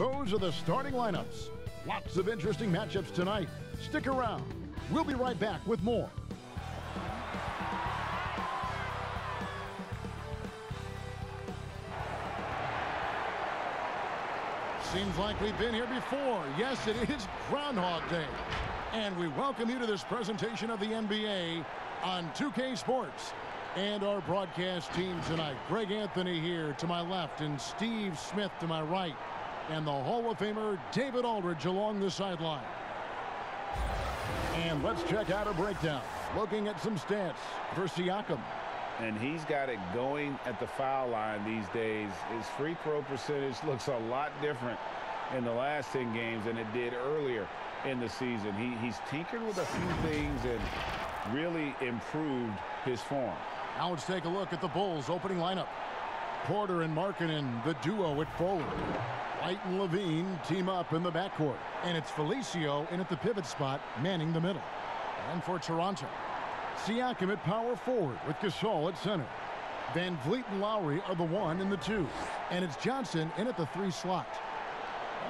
those are the starting lineups. Lots of interesting matchups tonight. Stick around. We'll be right back with more. Seems like we've been here before. Yes, it is Groundhog Day. And we welcome you to this presentation of the NBA on 2K Sports. And our broadcast team tonight, Greg Anthony here to my left and Steve Smith to my right. And the Hall of Famer David Aldridge along the sideline. And let's check out a breakdown. Looking at some stats for Siakam. And he's got it going at the foul line these days. His free throw percentage looks a lot different in the last 10 games than it did earlier in the season. He's tinkered with a few things and really improved his form. Now let's take a look at the Bulls' opening lineup. Porter and Markkanen, the duo at forward. White and Levine team up in the backcourt. And it's Felicio in at the pivot spot, manning the middle. And for Toronto, Siakam at power forward with Gasol at center. Van Vliet and Lowry are the 1 and the 2. And it's Johnson in at the 3 slot.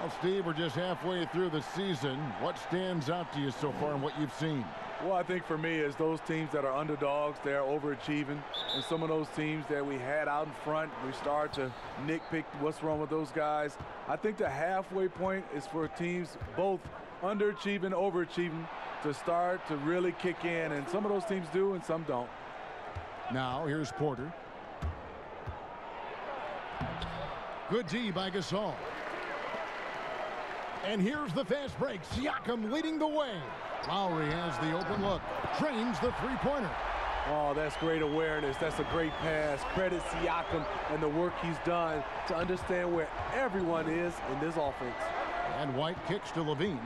Well, Steve, we're just halfway through the season. What stands out to you so far in what you've seen? Well, I think for me is those teams that are underdogs, they're overachieving. And some of those teams that we had out in front, we start to nitpick what's wrong with those guys. I think the halfway point is for teams both underachieving, overachieving to start to really kick in. And some of those teams do and some don't. Now here's Porter. Good D by Gasol. And here's the fast break. Siakam leading the way. Lowry has the open look. Trains the three-pointer. Oh, that's great awareness. That's a great pass. Credit Siakam and the work he's done to understand where everyone is in this offense. And White kicks to Levine.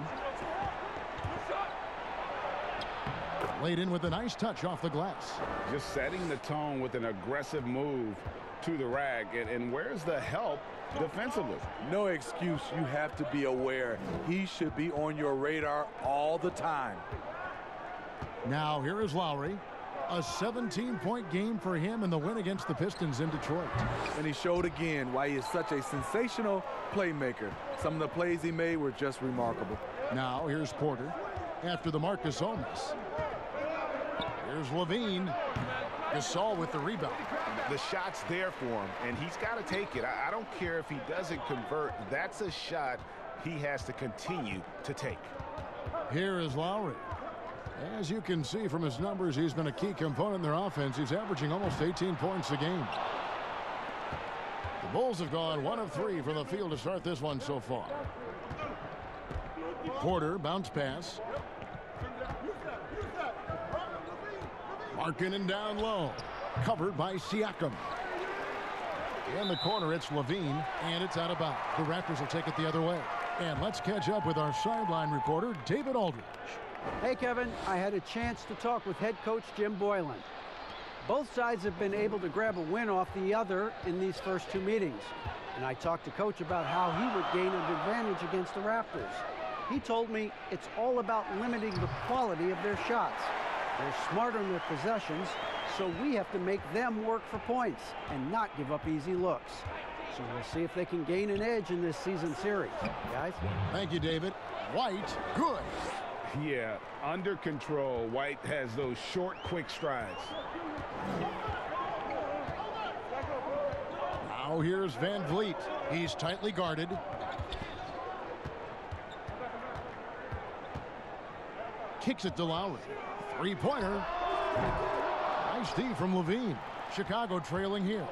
Laid in with a nice touch off the glass. Just setting the tone with an aggressive move to the rack. And where's the help defensively? No excuse. You have to be aware. He should be on your radar all the time. Now here is Lowry. A 17-point game for him in the win against the Pistons in Detroit. And he showed again why he is such a sensational playmaker. Some of the plays he made were just remarkable. Now here's Porter after the Marcus Almas. Here's Levine. Gasol with the rebound. The shot's there for him, and he's got to take it. I don't care if he doesn't convert. That's a shot he has to continue to take. Here is Lowry. As you can see from his numbers, he's been a key component in their offense. He's averaging almost 18 points a game. The Bulls have gone 1 of 3 from the field to start this one so far. Porter, bounce pass. Markkanen down low. Covered by Siakam. In the corner, it's Levine, and it's out of bounds. The Raptors will take it the other way. And let's catch up with our sideline reporter, David Aldridge. Hey, Kevin. I had a chance to talk with head coach Jim Boylan. Both sides have been able to grab a win off the other in these first 2 meetings. And I talked to Coach about how he would gain an advantage against the Raptors. He told me it's all about limiting the quality of their shots. They're smart on their possessions, so we have to make them work for points and not give up easy looks. So we'll see if they can gain an edge in this season series. Guys? Thank you, David. White, good. Yeah, under control. White has those short, quick strides. Now here's Van Vliet. He's tightly guarded. Kicks it to Lowry. Three-pointer. Nice D from Levine. Chicago trailing here.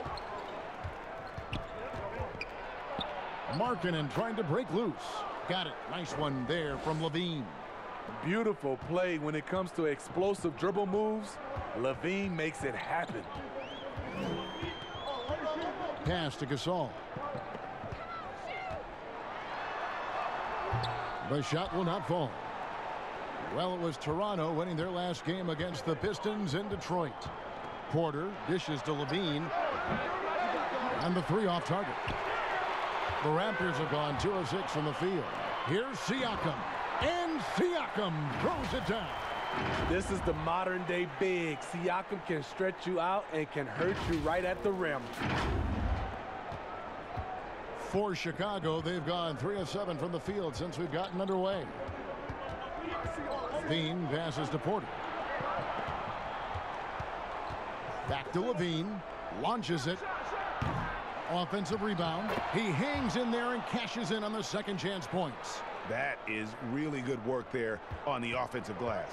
Markkanen trying to break loose. Got it. Nice one there from Levine. Beautiful play when it comes to explosive dribble moves. Levine makes it happen. Pass to Gasol. The shot will not fall. Well, it was Toronto winning their last game against the Pistons in Detroit. Porter dishes to Levine. And the 3 off target. The Raptors have gone 2 of 6 from the field. Here's Siakam. And Siakam throws it down. This is the modern day big. Siakam can stretch you out and can hurt you right at the rim. For Chicago, they've gone 3 of 7 from the field since we've gotten underway. Levine passes to Porter. Back to Levine. Launches it. Offensive rebound. He hangs in there and cashes in on the second chance points. That is really good work there on the offensive glass.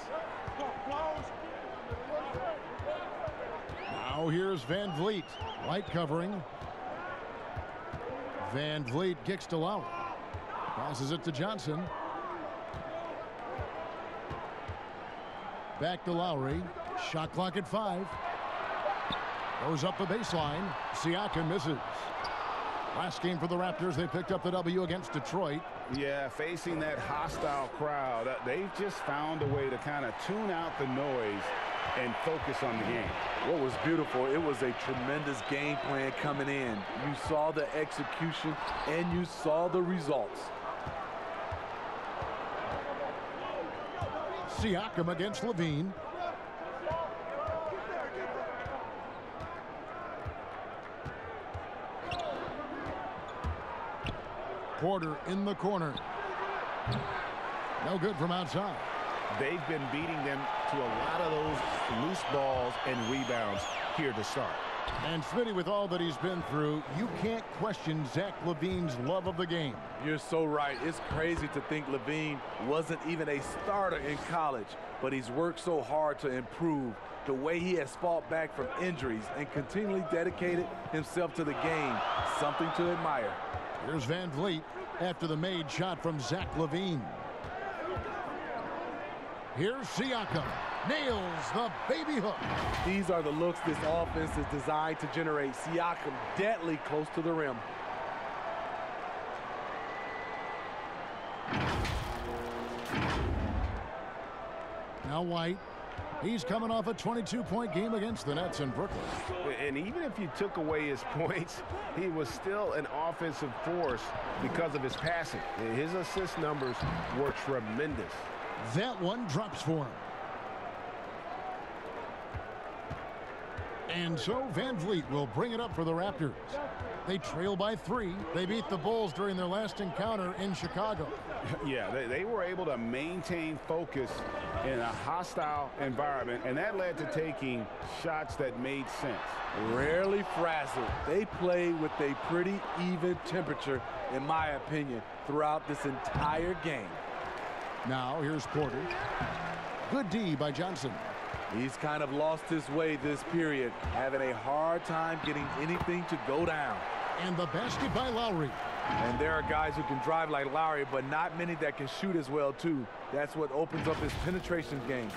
Now here's Van Vliet. White covering. Van Vliet kicks to Lowry. Passes it to Johnson. Back to Lowry. Shot clock at 5. Goes up the baseline. Siakam misses. Last game for the Raptors, they picked up the W against Detroit. Yeah, facing that hostile crowd, they've just found a way to kind of tune out the noise and focus on the game. What was beautiful, it was a tremendous game plan coming in. You saw the execution and you saw the results. Siakam against Levine. Porter in the corner. No good from outside. They've been beating them to a lot of those loose balls and rebounds here to start. And Smitty, with all that he's been through, you can't question Zach LaVine's love of the game. You're so right. It's crazy to think Levine wasn't even a starter in college, but he's worked so hard to improve. The way he has fought back from injuries and continually dedicated himself to the game, something to admire. Here's Van Vliet after the made shot from Zach LaVine. Here's Siakam. Nails the baby hook. These are the looks this offense is designed to generate. Siakam deadly close to the rim. Now White. He's coming off a 22-point game against the Nets in Brooklyn. And even if you took away his points, he was still an offensive force because of his passing. His assist numbers were tremendous. That one drops for him. And so Van Vliet will bring it up for the Raptors. They trail by 3. They beat the Bulls during their last encounter in Chicago. Yeah, they were able to maintain focus in a hostile environment, and that led to taking shots that made sense. Rarely frazzled. They play with a pretty even temperature, in my opinion, throughout this entire game. Now here's Porter. Good D by Johnson. He's kind of lost his way this period, having a hard time getting anything to go down. And the basket by Lowry. And there are guys who can drive like Lowry, but not many that can shoot as well, too. That's what opens up his penetration game.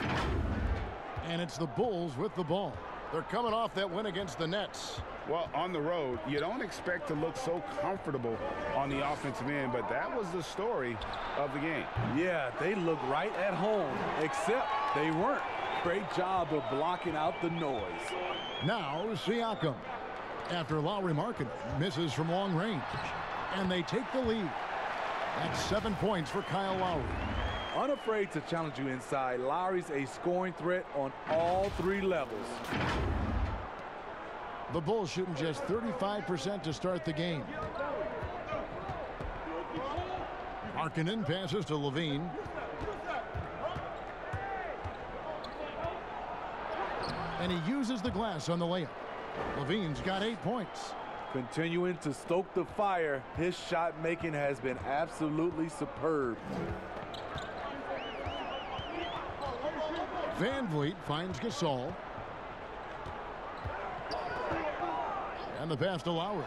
And it's the Bulls with the ball. They're coming off that win against the Nets. Well, on the road, you don't expect to look so comfortable on the offensive end, but that was the story of the game. Yeah, they look right at home, except they weren't. Great job of blocking out the noise. Now Siakam. After Lowry Markkanen misses from long range. And they take the lead. That's 7 points for Kyle Lowry. Unafraid to challenge you inside, Lowry's a scoring threat on all 3 levels. The Bulls shooting just 35% to start the game. Markkanen passes to Levine. And he uses the glass on the layup. Levine's got 8 points. Continuing to stoke the fire, his shot making has been absolutely superb. Van Vliet finds Gasol. And the pass to Lowry.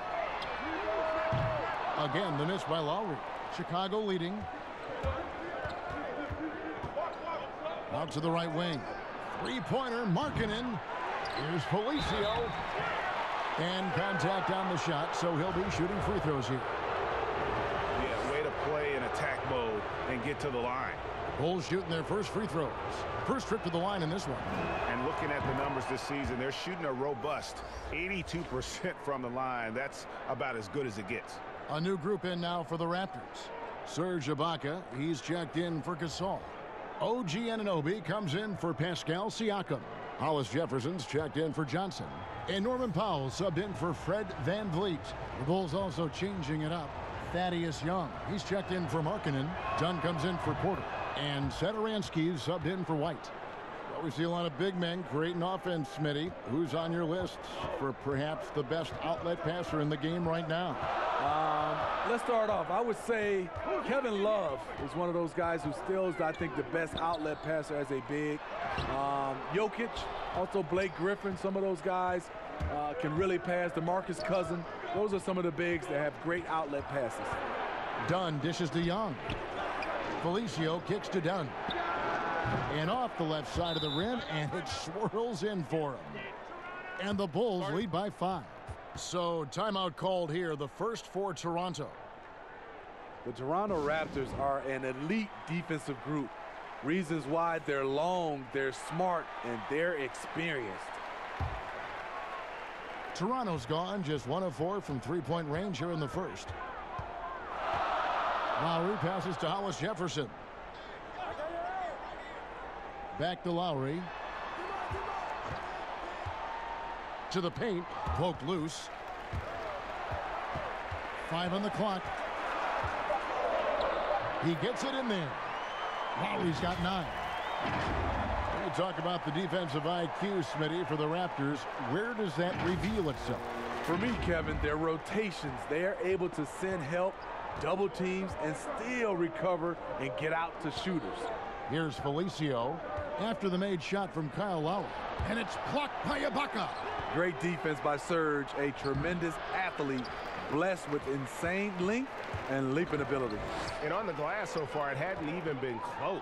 Again, the miss by Lowry. Chicago leading. Out to the right wing. Three-pointer, Markkanen. Here's Felicio. And contact on the shot, so he'll be shooting free throws here. Yeah, way to play in attack mode and get to the line. Bulls shooting their first free throws. First trip to the line in this one. And looking at the numbers this season, they're shooting a robust 82% from the line. That's about as good as it gets. A new group in now for the Raptors. Serge Ibaka, he's checked in for Gasol. OG Anunoby comes in for Pascal Siakam. Hollis Jefferson's checked in for Johnson. And Norman Powell subbed in for Fred Van Vliet. The Bulls also changing it up. Thaddeus Young. He's checked in for Markkanen. Dunn comes in for Porter. And Satoransky's subbed in for White. Well, we see a lot of big men creating offense, Smitty. Who's on your list for perhaps the best outlet passer in the game right now? Let's start off. I would say Kevin Love is one of those guys who still is, I think, the best outlet passer as a big. Jokic, also Blake Griffin, some of those guys can really pass. DeMarcus Cousins, those are some of the bigs that have great outlet passes. Dunn dishes to Young. Felicio kicks to Dunn. And off the left side of the rim, and it swirls in for him. And the Bulls lead by 5. So timeout called here, the first for Toronto. The Toronto Raptors are an elite defensive group. Reasons why: they're long, they're smart, and they're experienced. Toronto's gone just 1 of 4 from three-point range here in the first. Lowry passes to Hollis Jefferson. Back to Lowry. To the paint, poked loose. 5 on the clock. He gets it in there. Lowry's got 9. You talk about the defensive IQ, Smitty, for the Raptors. Where does that reveal itself? For me, Kevin, their rotations. They are able to send help, double teams, and still recover and get out to shooters. Here's Felicio after the made shot from Kyle Lowry. And it's blocked by Ibaka. Great defense by Serge, a tremendous athlete, blessed with insane length and leaping ability. And on the glass so far, it hadn't even been close.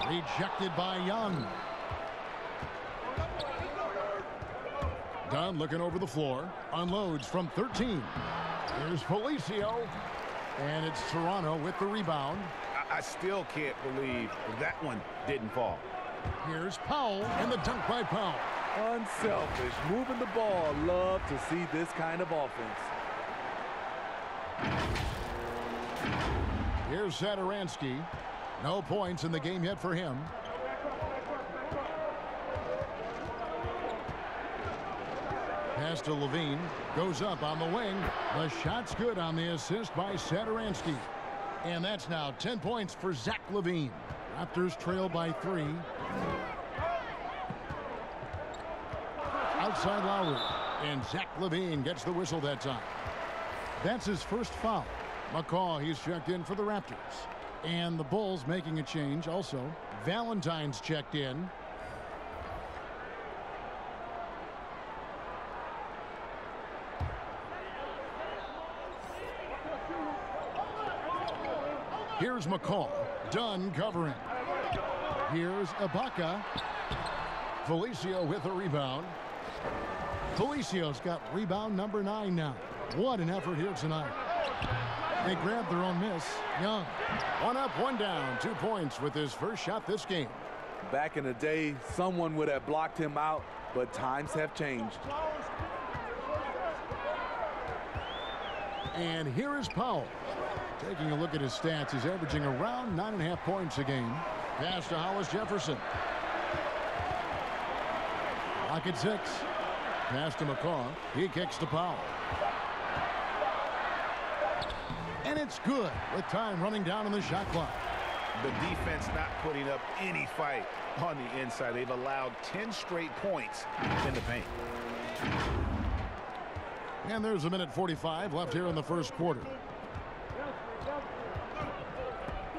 Rejected by Young. Dunn looking over the floor. Unloads from 13. Here's Felicio. And it's Toronto with the rebound. I still can't believe that one didn't fall. Here's Powell and the dunk by Powell. Unselfish, moving the ball. Love to see this kind of offense. Here's Satoransky. No points in the game yet for him. Pass to Levine. Goes up on the wing. The shot's good on the assist by Satoransky. And that's now 10 points for Zach LaVine. Raptors trail by 3. Outside Lowry. And Zach LaVine gets the whistle that time. That's his first foul. McCaw, he's checked in for the Raptors. And the Bulls making a change also. Valentine's checked in. Here's McCaw. Dunn covering. Here's Ibaka. Felicio with a rebound. Felicio's got rebound number 9 now. What an effort here tonight. They grabbed their own miss. Young. 1 up, 1 down. 2 points with his first shot this game. Back in the day, someone would have blocked him out, but times have changed. And here is Powell. Taking a look at his stats, he's averaging around 9.5 points a game. Pass to Hollis Jefferson. Lock at 6. Pass to McCaw. He kicks to Powell. And it's good with time running down on the shot clock. The defense not putting up any fight on the inside. They've allowed 10 straight points in the paint. And there's 1:45 left here in the first quarter.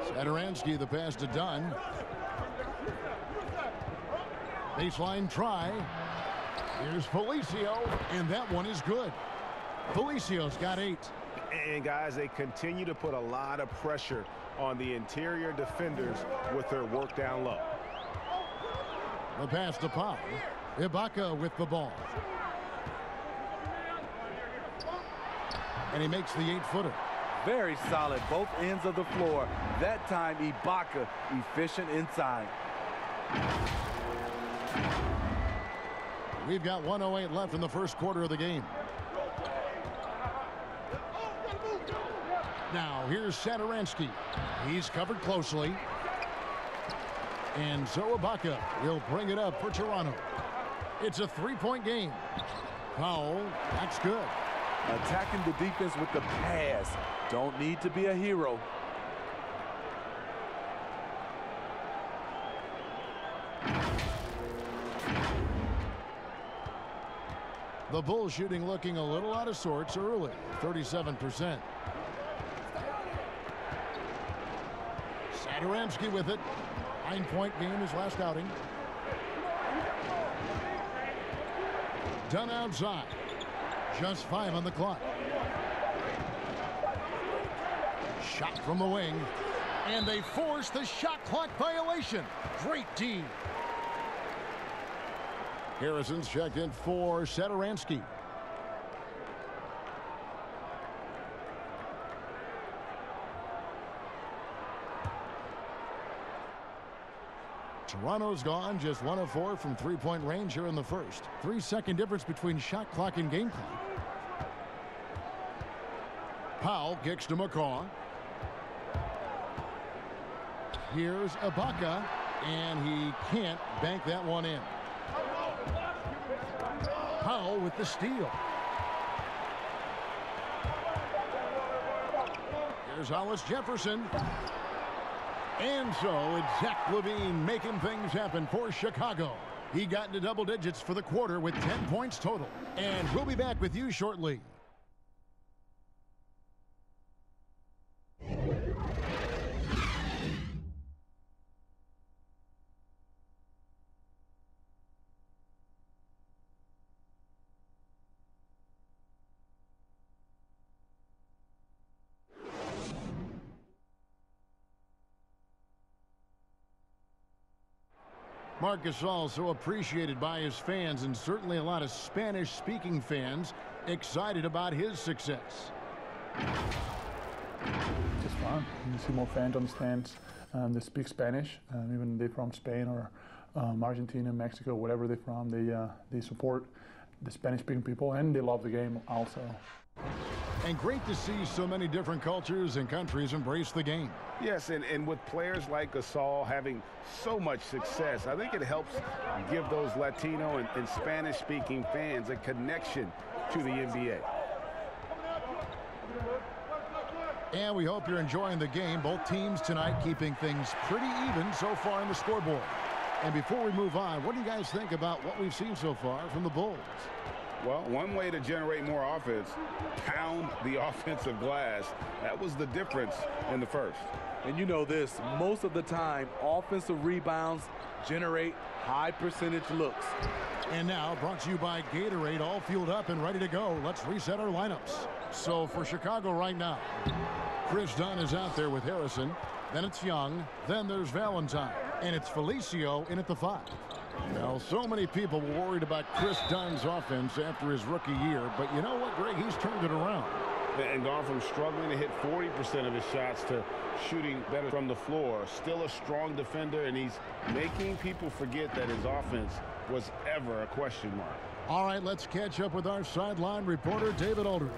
Satoransky, the pass to Dunn. Baseline try. Here's Felicio, and that one is good. Felicio's got 8. And guys, they continue to put a lot of pressure on the interior defenders with their work down low. The pass to Powell. Ibaka with the ball. And he makes the 8-footer. Very solid, both ends of the floor. That time, Ibaka efficient inside. We've got 1:08 left in the first quarter of the game. Now, here's Satoransky. He's covered closely. And so Ibaka will bring it up for Toronto. It's a 3-point game. Powell, that's good. Attacking the defense with the pass. Don't need to be a hero. The Bulls shooting looking a little out of sorts early, 37%. Satoransky with it. 9-point game his last outing. Done outside. Just 5 on the clock. Shot from the wing. And they force the shot clock violation. Great D. Harrison's checked in for Satoransky. Toronto's gone just 1 of 4 from three-point range here in the first. 3-second difference between shot clock and game clock. Powell kicks to McCaw. Here's Ibaka, and he can't bank that one in. Powell with the steal. Here's Hollis Jefferson. And so it's Zach LaVine making things happen for Chicago. He got into double digits for the quarter with 10 points total. And we'll be back with you shortly. Marc Gasol so appreciated by his fans, and certainly a lot of Spanish-speaking fans excited about his success. It's fun. You see more fans on the stands that speak Spanish, even they're from Spain or Argentina, Mexico, whatever they're from. They support the Spanish-speaking people, and they love the game also. And great to see so many different cultures and countries embrace the game. Yes, and with players like Gasol having so much success, I think it helps give those Latino and Spanish-speaking fans a connection to the NBA. And we hope you're enjoying the game. Both teams tonight keeping things pretty even so far on the scoreboard. And before we move on, what do you guys think about what we've seen so far from the Bulls? Well, one way to generate more offense, pound the offensive glass. That was the difference in the first. And you know this, most of the time, offensive rebounds generate high percentage looks. And now, brought to you by Gatorade, all fueled up and ready to go. Let's reset our lineups. So for Chicago right now, Chris Dunn is out there with Harrison. Then it's Young. Then there's Valentine. And it's Felicio in at the 5. Now, so many people were worried about Chris Dunn's offense after his rookie year, but you know what, Greg? He's turned it around. And gone from struggling to hit 40% of his shots to shooting better from the floor. Still a strong defender, and he's making people forget that his offense was ever a question mark. All right, let's catch up with our sideline reporter, David Aldridge.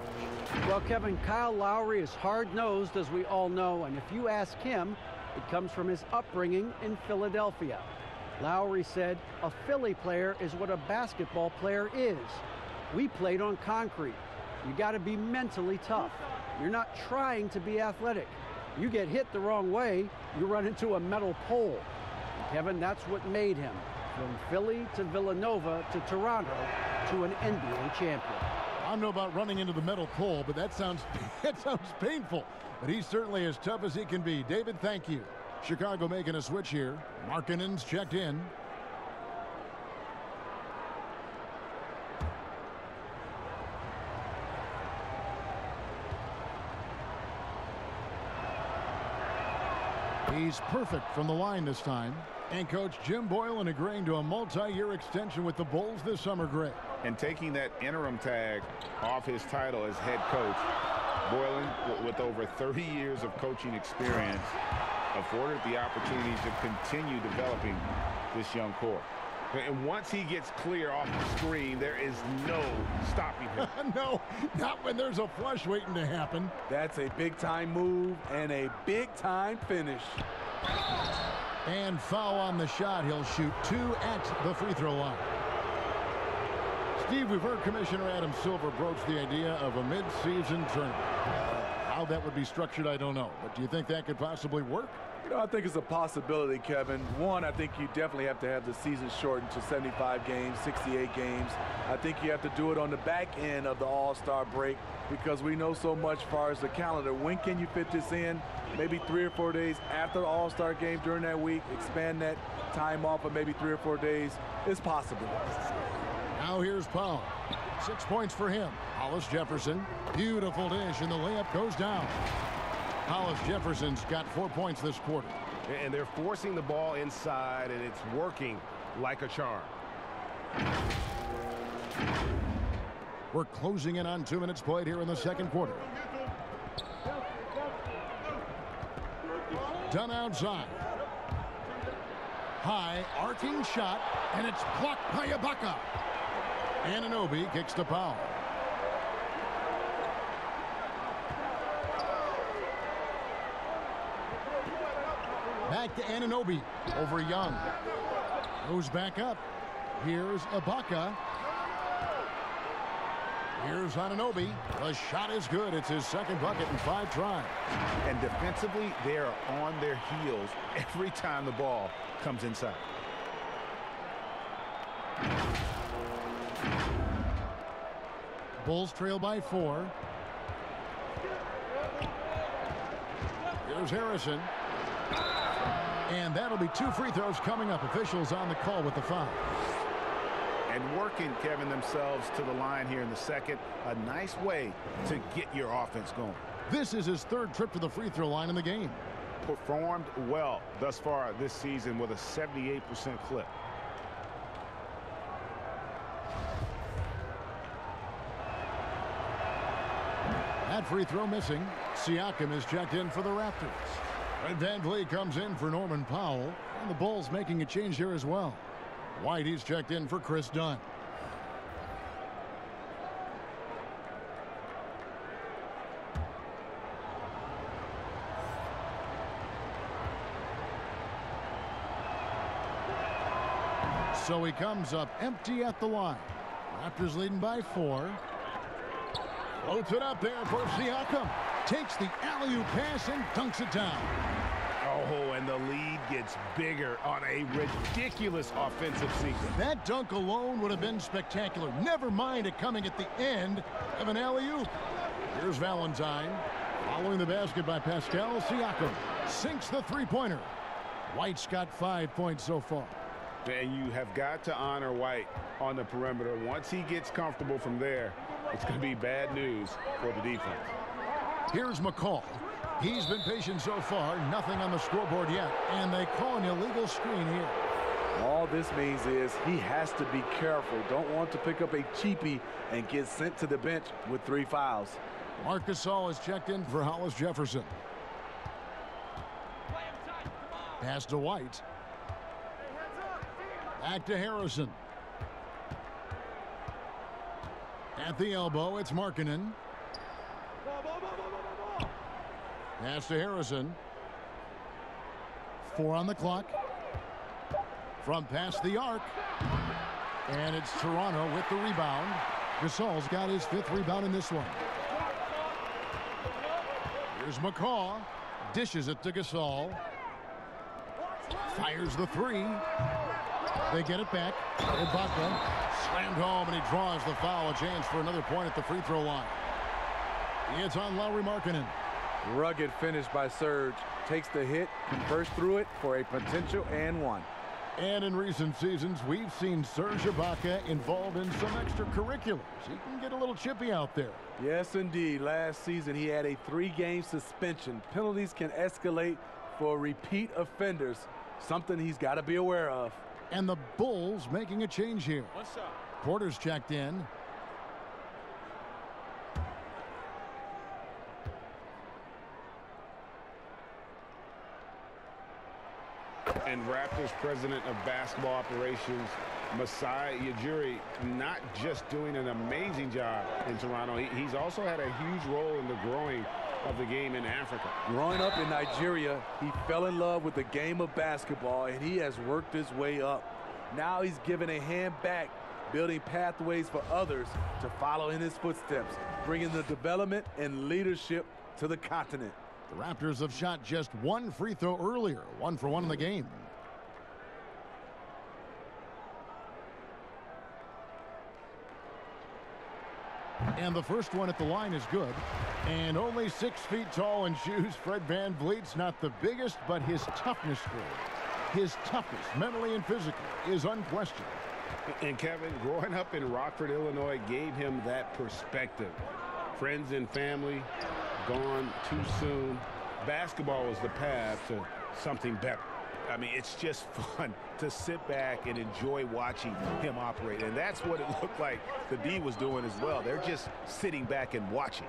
Well, Kevin, Kyle Lowry is hard-nosed, as we all know, and if you ask him, it comes from his upbringing in Philadelphia. Lowry said, a Philly player is what a basketball player is. We played on concrete. You got to be mentally tough. You're not trying to be athletic. You get hit the wrong way, you run into a metal pole. And Kevin, that's what made him, from Philly to Villanova to Toronto to an NBA champion. I don't know about running into the metal pole, but that sounds painful. But he's certainly as tough as he can be. David, thank you. Chicago making a switch here. Markkanen's checked in. He's perfect from the line this time. And Coach Jim Boylen agreeing to a multi-year extension with the Bulls this summer, Greg. And taking that interim tag off his title as head coach, Boylen, with over 30 years of coaching experience, afforded the opportunity to continue developing this young core. And once he gets clear off the screen, there is no stopping him. No, not when there's a flush waiting to happen. That's a big-time move and a big-time finish. And foul on the shot. He'll shoot 2 at the free throw line. Steve, we've heard Commissioner Adam Silver broach the idea of a mid-season tournament. How that would be structured, I don't know. But do you think that could possibly work? You know, I think it's a possibility, Kevin. One, I think you definitely have to have the season shortened to 75 games, 68 games. I think you have to do it on the back end of the All-Star break because we know so much as far as the calendar. When can you fit this in? Maybe 3 or 4 days after the All-Star game during that week. Expand that time off of maybe 3 or 4 days. It's possible. Now here's Powell. 6 points for him. Hollis Jefferson. Beautiful dish, and the layup goes down. Hollis Jefferson's got 4 points this quarter. And they're forcing the ball inside, and it's working like a charm. We're closing in on 2 minutes played here in the second quarter. Done outside. High, arcing shot, and it's blocked by Ibaka. Anunoby kicks to Powell. Back to Anunoby over Young. Goes back up. Here's Ibaka. Here's Anunoby. The shot is good. It's his second bucket in 5 tries. And defensively, they are on their heels every time the ball comes inside. Bulls trail by 4. Here's Harrison. And that'll be 2 free throws coming up. Officials on the call with the foul. And working, Kevin, themselves to the line here in the second. A nice way to get your offense going. This is his 3rd trip to the free throw line in the game. Performed well thus far this season with a 78% clip. That free throw missing. Siakam is checked in for the Raptors. Fred VanVleet comes in for Norman Powell. And the Bulls making a change here as well. White, he's checked in for Chris Dunn. So he comes up empty at the line. Raptors leading by 4. Floats it up there for Siakam. Takes the alley-oop pass and dunks it down. Oh, and the lead gets bigger on a ridiculous offensive sequence. That dunk alone would have been spectacular. Never mind it coming at the end of an alley-oop. Here's Valentine. Following the basket by Pascal Siakam. Sinks the three-pointer. White's got 5 points so far. And you have got to honor White on the perimeter. Once he gets comfortable from there, it's going to be bad news for the defense. Here's McCall. He's been patient so far. Nothing on the scoreboard yet. And they call an illegal screen here. All this means is he has to be careful. Don't want to pick up a cheapie and get sent to the bench with 3 fouls. Marc Gasol is checked in for Hollis Jefferson. Pass to White. Back to Harrison. At the elbow, it's Markkanen. Pass to Harrison. 4 on the clock. From past the arc. And it's Toronto with the rebound. Gasol's got his 5th rebound in this one. Here's McCaw. Dishes it to Gasol. Fires the 3. They get it back. Ibaka slammed home, and he draws the foul. A chance for another point at the free throw line. It's on Lauri Markkanen. Rugged finish by Serge. Takes the hit, converts through it for a potential and 1. And in recent seasons, we've seen Serge Ibaka involved in some extracurriculars. He can get a little chippy out there. Yes, indeed. Last season, he had a 3-game suspension. Penalties can escalate for repeat offenders, something he's got to be aware of. And the Bulls making a change here. What's up? Porter's checked in. And Raptors president of basketball operations, Masai Ujiri, not just doing an amazing job in Toronto, he's also had a huge role in the growing of the game in Africa. Growing up in Nigeria, he fell in love with the game of basketball, and he has worked his way up. Now he's given a hand back building pathways for others to follow in his footsteps, bringing the development and leadership to the continent. The Raptors have shot just one free throw earlier, 1 for 1 in the game. And the first one at the line is good. And only 6 feet tall in shoes, Fred VanVleet's not the biggest, but his toughness for it. His toughness, mentally and physically, is unquestioned. And Kevin, growing up in Rockford, Illinois, gave him that perspective. Friends and family gone too soon. Basketball was the path to something better. I mean, it's just fun to sit back and enjoy watching him operate. And that's what it looked like the D was doing as well. They're just sitting back and watching.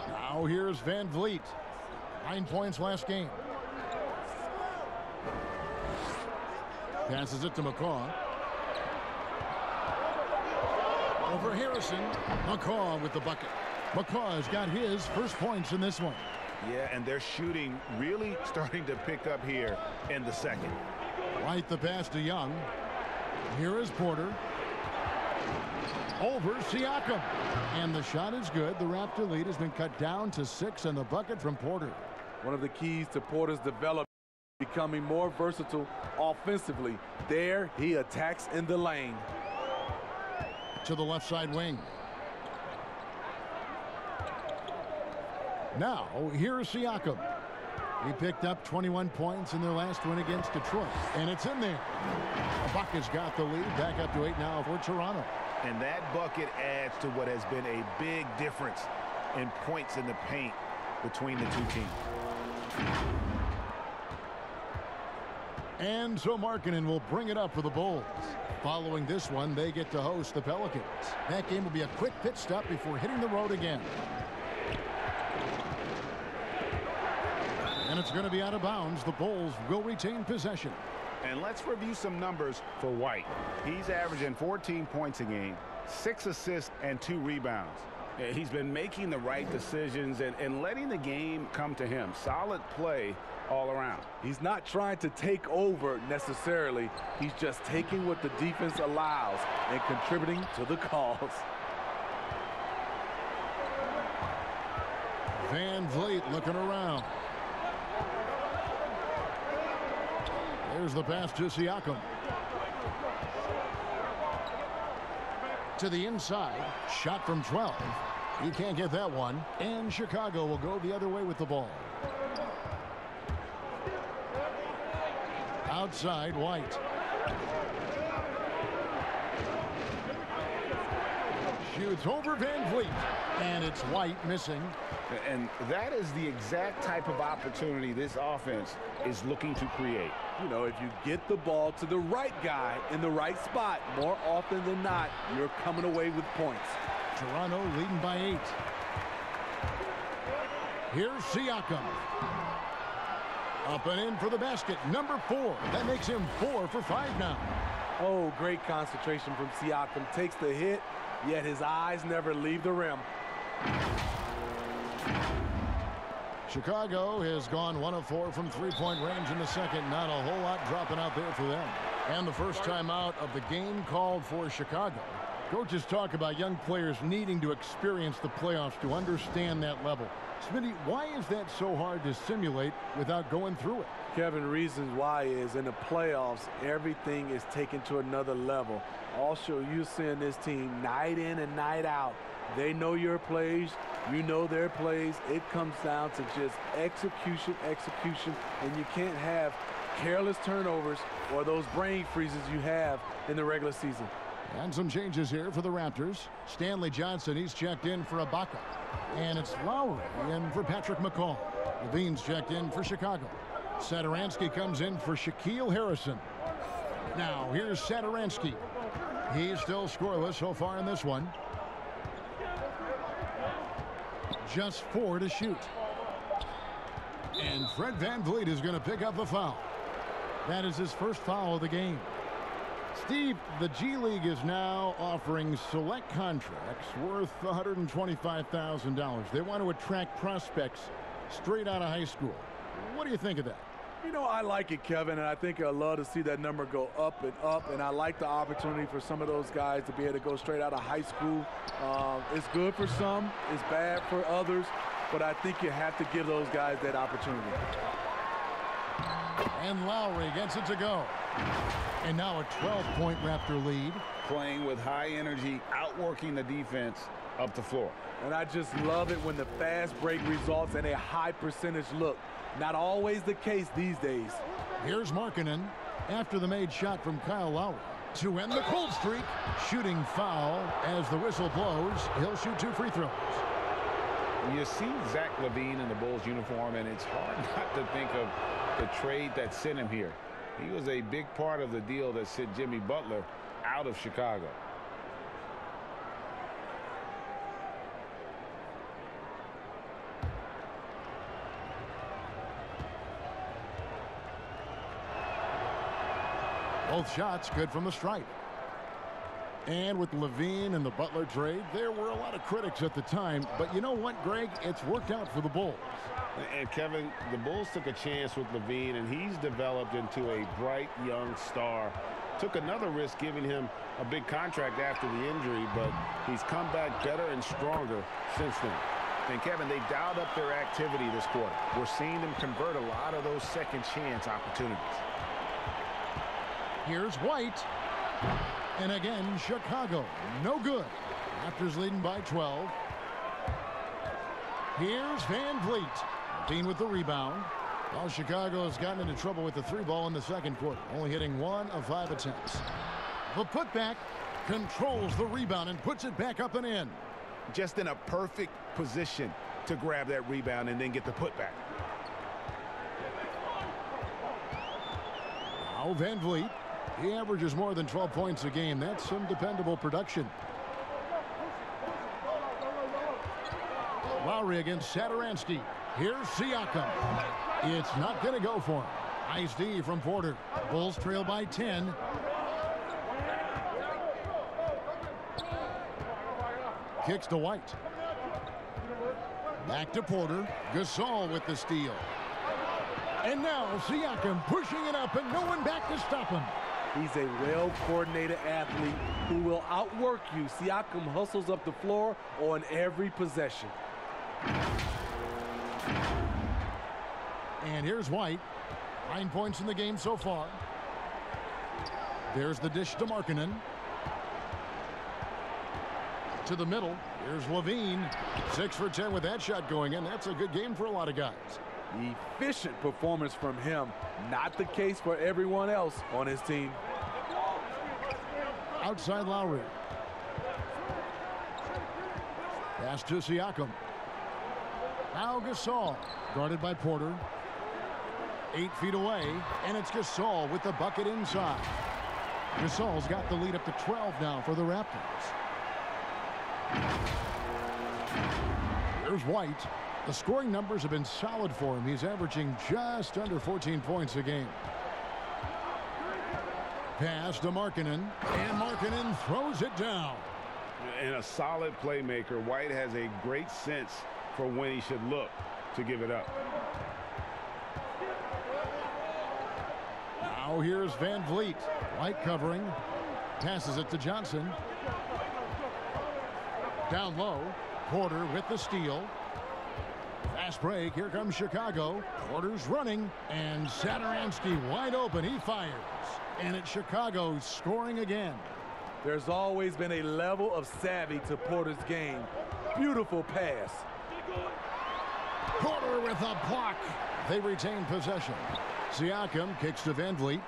Now here's VanVleet. 9 points last game. Passes it to McCaw. Over Harrison. McCaw with the bucket. McCaw has got his first points in this one. Yeah, and their shooting really starting to pick up here in the second. Right the pass to Young. Here is Porter. Over Siakam. And the shot is good. The Raptor lead has been cut down to 6, and the bucket from Porter. One of the keys to Porter's development, becoming more versatile offensively. There, he attacks in the lane. To the left side wing. Now, here's Siakam. He picked up 21 points in their last win against Detroit. And it's in there. Bucket's got the lead. Back up to 8 now for Toronto. And that bucket adds to what has been a big difference in points in the paint between the two teams. And so Markkanen will bring it up for the Bulls. Following this one, they get to host the Pelicans. That game will be a quick pit stop before hitting the road again. And it's going to be out of bounds. The Bulls will retain possession. And let's review some numbers for White. He's averaging 14 points a game, 6 assists, and 2 rebounds. He's been making the right decisions and letting the game come to him. Solid play all around. He's not trying to take over necessarily. He's just taking what the defense allows and contributing to the cause. VanVleet looking around. There's the pass to Siakam. To the inside. Shot from 12. He can't get that one. And Chicago will go the other way with the ball. Outside, White. Shoots over VanVleet. And it's White missing. And that is the exact type of opportunity this offense is looking to create. You know, if you get the ball to the right guy in the right spot, more often than not, you're coming away with points. Toronto leading by 8. Here's Siakam. Up and in for the basket. Number 4. That makes him 4 for 5 now. Oh, great concentration from Siakam. Takes the hit, yet his eyes never leave the rim. Chicago has gone 1 of 4 from 3-point range in the second. Not a whole lot dropping out there for them. And the first time out of the game called for Chicago. Coaches talk about young players needing to experience the playoffs to understand that level. Smitty, why is that so hard to simulate without going through it? Kevin, reasons why is in the playoffs, everything is taken to another level. Also, you're seeing this team night in and night out. They know your plays, you know their plays. It comes down to just execution, and you can't have careless turnovers or those brain freezes you have in the regular season. And some changes here for the Raptors. Stanley Johnson, he's checked in for Ibaka. And it's Lowry in for Patrick McCaw. Levine's checked in for Chicago. Satoransky comes in for Shaquille Harrison. Now, here's Satoransky. He's still scoreless so far in this one. Just 4 to shoot. And Fred VanVleet is going to pick up the foul. That is his first foul of the game. Steve, the G League is now offering select contracts worth $125,000. They want to attract prospects straight out of high school. What do you think of that? You know, I like it, Kevin, and I think I'd love to see that number go up, and I like the opportunity for some of those guys to be able to go straight out of high school. It's good for some, it's bad for others, but I think you have to give those guys that opportunity. And Lowry gets it to go. And now a 12-point Raptor lead. Playing with high energy, outworking the defense up the floor. And I just love it when the fast break results in a high percentage look. Not always the case these days. Here's Markkanen after the made shot from Kyle Lowry to end the cold streak. Shooting foul as the whistle blows. He'll shoot 2 free throws. You see Zach LaVine in the Bulls uniform, and it's hard not to think of the trade that sent him here. He was a big part of the deal that sent Jimmy Butler out of Chicago. Both shots good from the stripe. And with LaVine and the Butler trade, there were a lot of critics at the time. But you know what, Greg? It's worked out for the Bulls. And Kevin, the Bulls took a chance with LaVine, and he's developed into a bright young star. Took another risk giving him a big contract after the injury, but he's come back better and stronger since then. And Kevin, they dialed up their activity this quarter. We're seeing them convert a lot of those second chance opportunities. Here's White. And again, Chicago. No good. Raptors leading by 12. Here's Van Vliet. Team with the rebound. Well, Chicago has gotten into trouble with the 3-ball in the second quarter, only hitting 1 of 5 attempts. The putback controls the rebound and puts it back up and in. Just in a perfect position to grab that rebound and then get the putback. Now Van Vliet. He averages more than 12 points a game. That's some dependable production. Lowry against Satoransky. Here's Siakam. It's not going to go for him. Nice D from Porter. Bulls trail by 10. Kicks to White. Back to Porter. Gasol with the steal. And now Siakam pushing it up and no one back to stop him. He's a well-coordinated athlete who will outwork you. Siakam hustles up the floor on every possession. And here's White. 9 points in the game so far. There's the dish to Markkanen. To the middle. Here's LaVine. 6 for 10 with that shot going in. That's a good game for a lot of guys. Efficient performance from him. Not the case for everyone else on his team. Outside Lowry. Pass to Siakam. Now Gasol. Guarded by Porter. 8 feet away. And it's Gasol with the bucket inside. Gasol's got the lead up to 12 now for the Raptors. Here's White. The scoring numbers have been solid for him. He's averaging just under 14 points a game. Pass to Markkanen. And Markkanen throws it down. And a solid playmaker. White has a great sense for when he should look to give it up. Now here's Van Vliet. White covering. Passes it to Johnson. Down low. Porter with the steal. Fast break. Here comes Chicago. Porter's running. And Satoransky wide open. He fires. And it's Chicago scoring again. There's always been a level of savvy to Porter's game. Beautiful pass. Porter with a block. They retain possession. Siakam kicks to Van Vliet.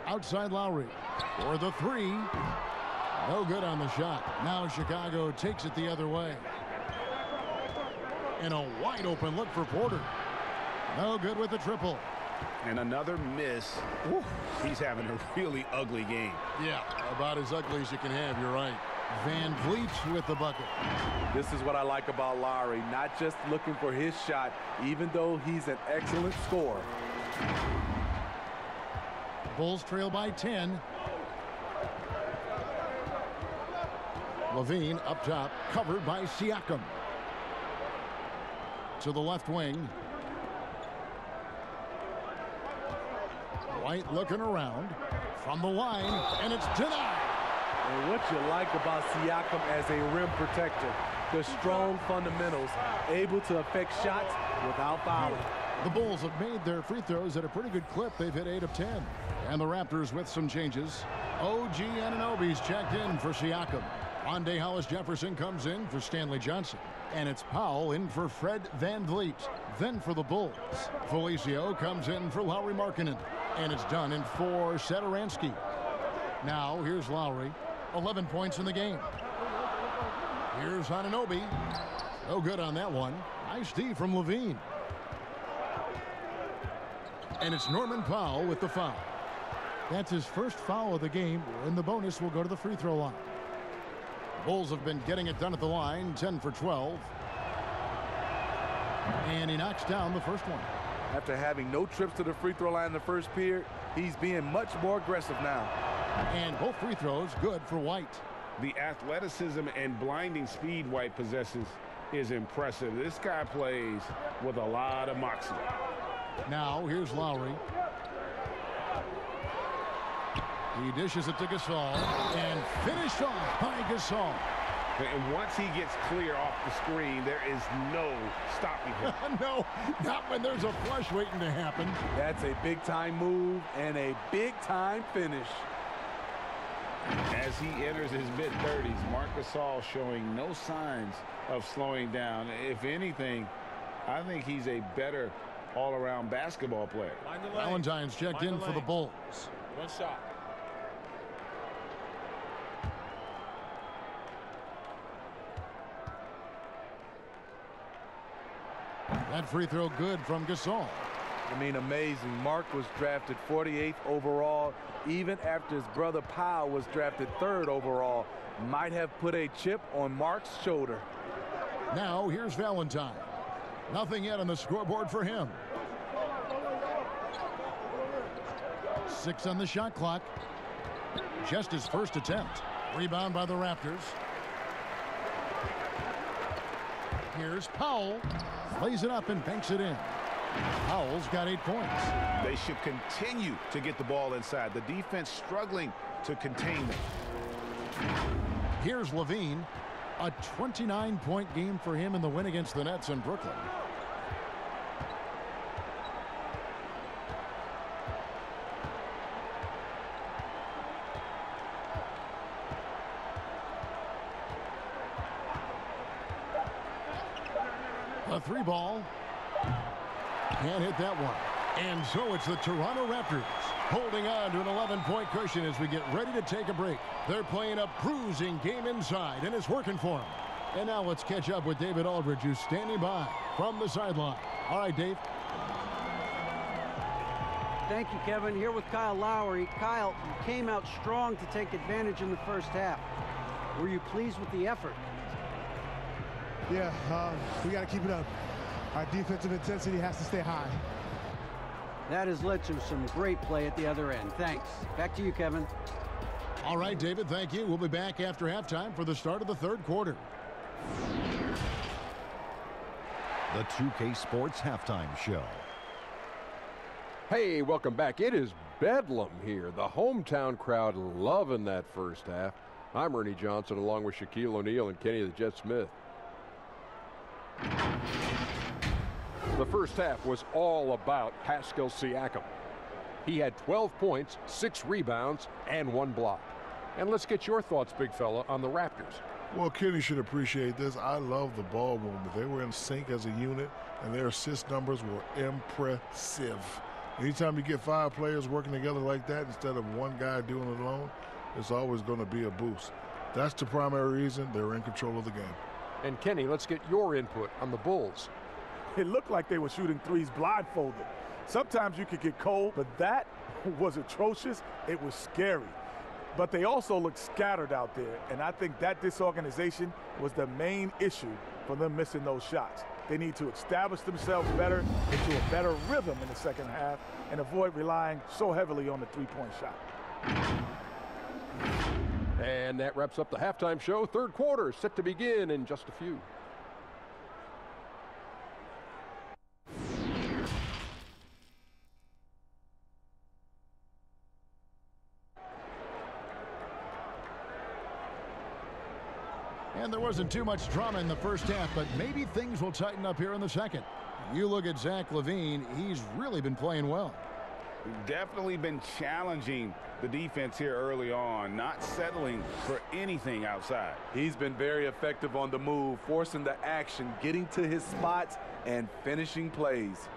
Outside Lowry for the 3. No good on the shot. Now Chicago takes it the other way. And a wide open look for Porter. No good with the triple. And another miss. Woo, he's having a really ugly game. Yeah, about as ugly as you can have. You're right. Van Vliet with the bucket. This is what I like about Lowry. Not just looking for his shot, even though he's an excellent scorer. Bulls trail by 10. LaVine up top, covered by Siakam. To the left wing. White looking around from the line, and it's denied. And what you like about Siakam as a rim protector, the strong fundamentals, able to affect shots without fouling. The Bulls have made their free throws at a pretty good clip. They've hit 8 of 10. And the Raptors with some changes. OG Anunoby's checked in for Siakam. Wande Hollis-Jefferson comes in for Stanley Johnson. And it's Powell in for Fred VanVleet. Then for the Bulls, Felicio comes in for Lauri Markkanen. And it's done in for Satoransky. Now here's Lowry. 11 points in the game. Here's Anunoby. No good on that one. Nice D from Levine. And it's Norman Powell with the foul. That's his first foul of the game, and the bonus will go to the free throw line. Bulls have been getting it done at the line, 10 for 12. And he knocks down the first one. After having no trips to the free throw line in the first period, he's being much more aggressive now. And both free throws good for White. The athleticism and blinding speed White possesses is impressive. This guy plays with a lot of moxie. Now here's Lowry. He dishes it to Gasol and finished off by Gasol. And once he gets clear off the screen, there is no stopping him. No, not when there's a flush waiting to happen. That's a big-time move and a big-time finish. As he enters his mid-30s, Marc Gasol showing no signs of slowing down. If anything, I think he's a better all-around basketball player. Valentine's checked in for the Bulls. One shot. That free throw good from Gasol. I mean, amazing. Mark was drafted 48th overall, even after his brother Powell was drafted 3rd overall. Might have put a chip on Mark's shoulder. Now here's Valentine. Nothing yet on the scoreboard for him. 6 on the shot clock. Just his first attempt. Rebound by the Raptors. Here's Powell. Lays it up and banks it in. Powell's got 8 points. They should continue to get the ball inside. The defense struggling to contain them. Here's Levine. A 29-point game for him in the win against the Nets in Brooklyn. A 3 ball. Can't hit that one. And so it's the Toronto Raptors holding on to an 11-point cushion as we get ready to take a break. They're playing a bruising game inside, and it's working for them. And now let's catch up with David Aldridge, who's standing by from the sideline. All right, Dave. Thank you, Kevin. Here with Kyle Lowry. Kyle, you came out strong to take advantage in the first half. Were you pleased with the effort? Yeah, we got to keep it up. Our defensive intensity has to stay high. That has led to some great play at the other end. Thanks. Back to you, Kevin. All right, David, thank you. We'll be back after halftime for the start of the third quarter. The 2K Sports Halftime Show. Hey, welcome back. It is bedlam here. The hometown crowd loving that first half. I'm Ernie Johnson along with Shaquille O'Neal and Kenny the Jet Smith. The first half was all about Pascal Siakam. He had 12 points, 6 rebounds, and 1 block. And let's get your thoughts, big fella, on the Raptors. Well, Kenny should appreciate this. I love the ball movement. They were in sync as a unit, and their assist numbers were impressive. Anytime you get 5 players working together like that instead of one guy doing it alone, it's always going to be a boost. That's the primary reason they're in control of the game. And Kenny, let's get your input on the Bulls. It looked like they were shooting threes blindfolded. Sometimes you could get cold, but that was atrocious. It was scary. But they also looked scattered out there, and I think that disorganization was the main issue for them missing those shots. They need to establish themselves better, into a better rhythm in the second half, and avoid relying so heavily on the three-point shot. And that wraps up the halftime show. Third quarter set to begin in just a few. And there wasn't too much drama in the first half, but maybe things will tighten up here in the second. You look at Zach LaVine, he's really been playing well. Definitely been challenging the defense here early on, not settling for anything outside. He's been very effective on the move, forcing the action, getting to his spots, and finishing plays.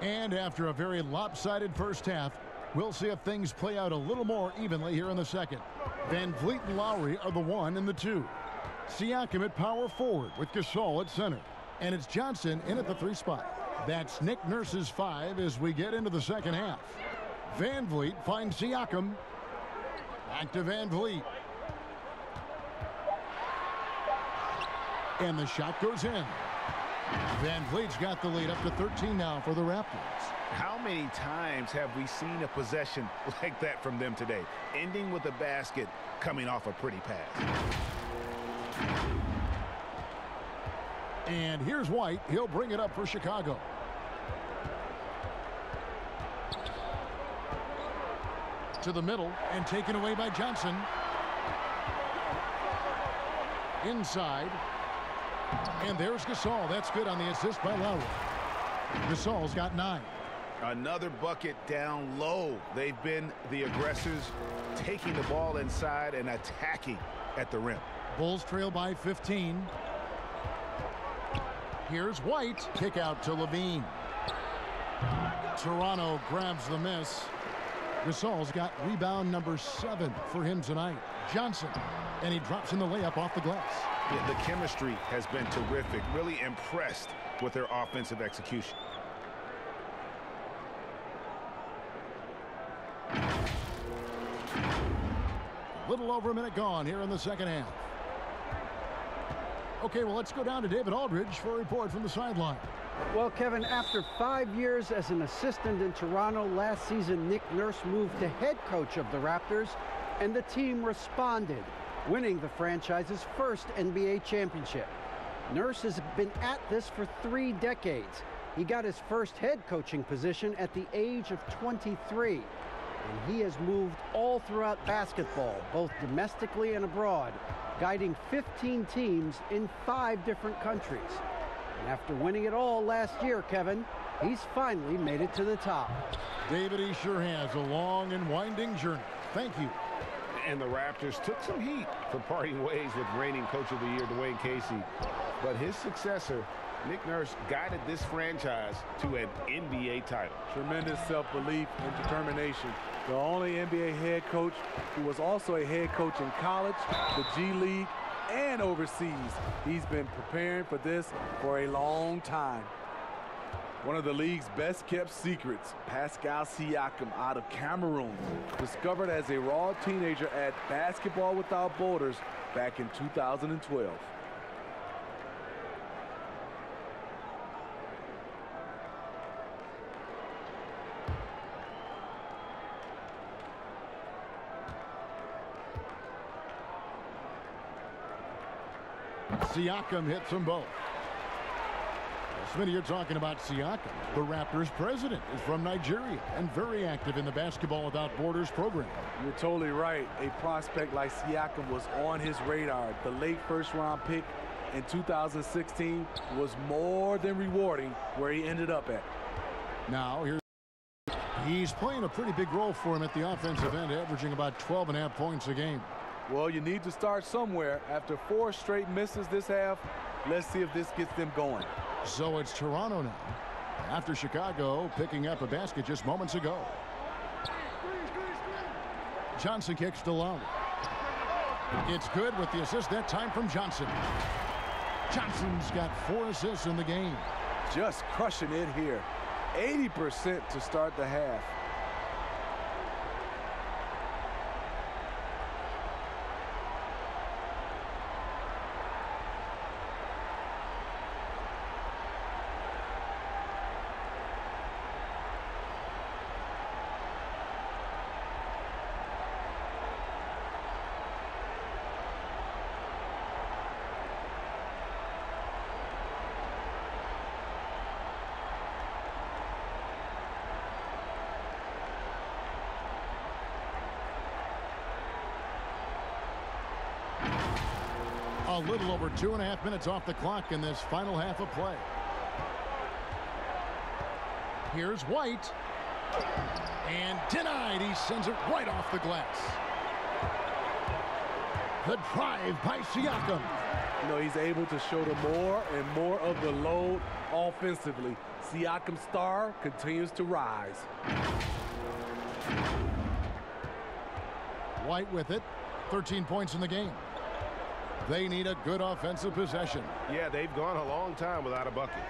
And after a very lopsided first half, we'll see if things play out a little more evenly here in the second. Van Vliet and Lowry are the 1 and the 2. Siakam at power forward with Gasol at center. And it's Johnson in at the 3 spot. That's Nick Nurse's 5 as we get into the second half. Van Vliet finds Siakam. Back to Van Vliet. And the shot goes in. Van Vliet's got the lead up to 13 now for the Raptors. How many times have we seen a possession like that from them today, ending with a basket coming off a pretty pass? And here's White. He'll bring it up for Chicago. To the middle and taken away by Johnson. Inside. And there's Gasol. That's good on the assist by Lowry. Gasol's got 9. Another bucket down low. They've been the aggressors, taking the ball inside and attacking at the rim. Bulls trail by 15. Here's White. Kick out to LaVine. Toronto grabs the miss. Gasol's got rebound number 7 for him tonight. Johnson. And he drops in the layup off the glass. Yeah, the chemistry has been terrific. Really impressed with their offensive execution. A little over a minute gone here in the second half. Okay, well, let's go down to David Aldridge for a report from the sideline. Well, Kevin, after 5 years as an assistant in Toronto, last season Nick Nurse moved to head coach of the Raptors, and the team responded, winning the franchise's first NBA championship. Nurse has been at this for 3 decades. He got his first head coaching position at the age of 23. And he has moved all throughout basketball, both domestically and abroad, guiding 15 teams in 5 different countries. And after winning it all last year, Kevin, he's finally made it to the top. David, he sure has a long and winding journey. Thank you. And the Raptors took some heat for parting ways with reigning Coach of the Year, Dwayne Casey. But his successor, Nick Nurse, guided this franchise to an NBA title. Tremendous self-belief and determination. The only NBA head coach who was also a head coach in college, the G League, and overseas. He's been preparing for this for a long time. One of the league's best-kept secrets, Pascal Siakam out of Cameroon, discovered as a raw teenager at Basketball Without Borders back in 2012. Siakam hits them both. Smitty, you're talking about Siakam. The Raptors president is from Nigeria and very active in the Basketball Without Borders program. You're totally right. A prospect like Siakam was on his radar. The late first-round pick in 2016 was more than rewarding where he ended up at. Now, he's playing a pretty big role for him at the offensive end, averaging about 12.5 points a game. Well, you need to start somewhere. After 4 straight misses this half, let's see if this gets them going. So it's Toronto now, after Chicago picking up a basket just moments ago. Johnson kicks to Lowry. It's good with the assist that time from Johnson. Johnson's got 4 assists in the game. Just crushing it here. 80% to start the half. little over 2.5 minutes off the clock in this final half of play. Here's White. And denied. He sends it right off the glass. The drive by Siakam. You know, he's able to show the more and more of the load offensively. Siakam's star continues to rise. White with it. 13 points in the game. They need a good offensive possession. Yeah, they've gone a long time without a bucket.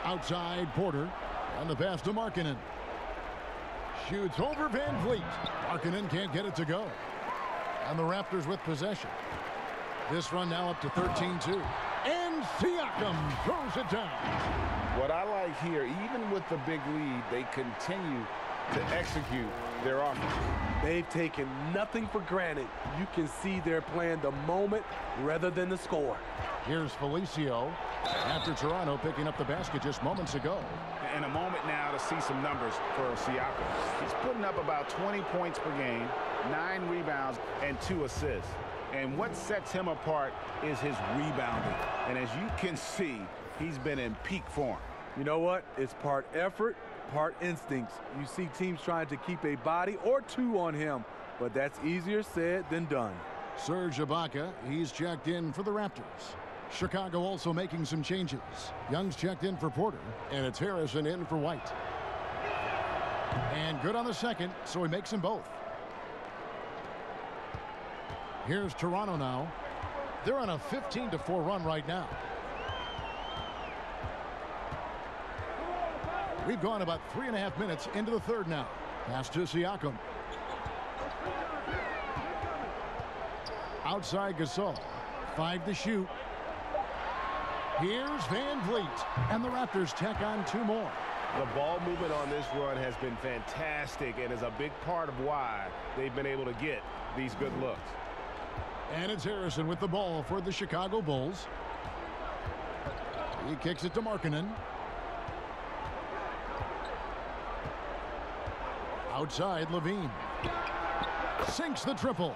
Outside Porter. On the pass to Markkanen. Shoots over Van Vliet. Markkanen can't get it to go. And the Raptors with possession. This run now up to 13-2. And Siakam throws it down. What I like here, even with the big lead, they continue to execute their offense. They've taken nothing for granted. You can see they're playing the moment rather than the score. Here's Felicio after Toronto picking up the basket just moments ago. In a moment now to see some numbers for Siakam. He's putting up about 20 points per game, 9 rebounds, and 2 assists. And what sets him apart is his rebounding. And as you can see, he's been in peak form. You know what? It's part effort, part instincts. You see teams trying to keep a body or two on him, but that's easier said than done. Serge Ibaka, he's checked in for the Raptors. Chicago also making some changes. Young's checked in for Porter, and it's Harrison in for White. And good on the second, so he makes them both. Here's Toronto now. They're on a 15-4 run right now. We've gone about 3.5 minutes into the third now. Pass to Siakam. Outside Gasol. 5 to shoot. Here's Van Vliet. And the Raptors tack on 2 more. The ball movement on this run has been fantastic and is a big part of why they've been able to get these good looks. And it's Harrison with the ball for the Chicago Bulls. He kicks it to Markkanen. Outside, Levine. Sinks the triple.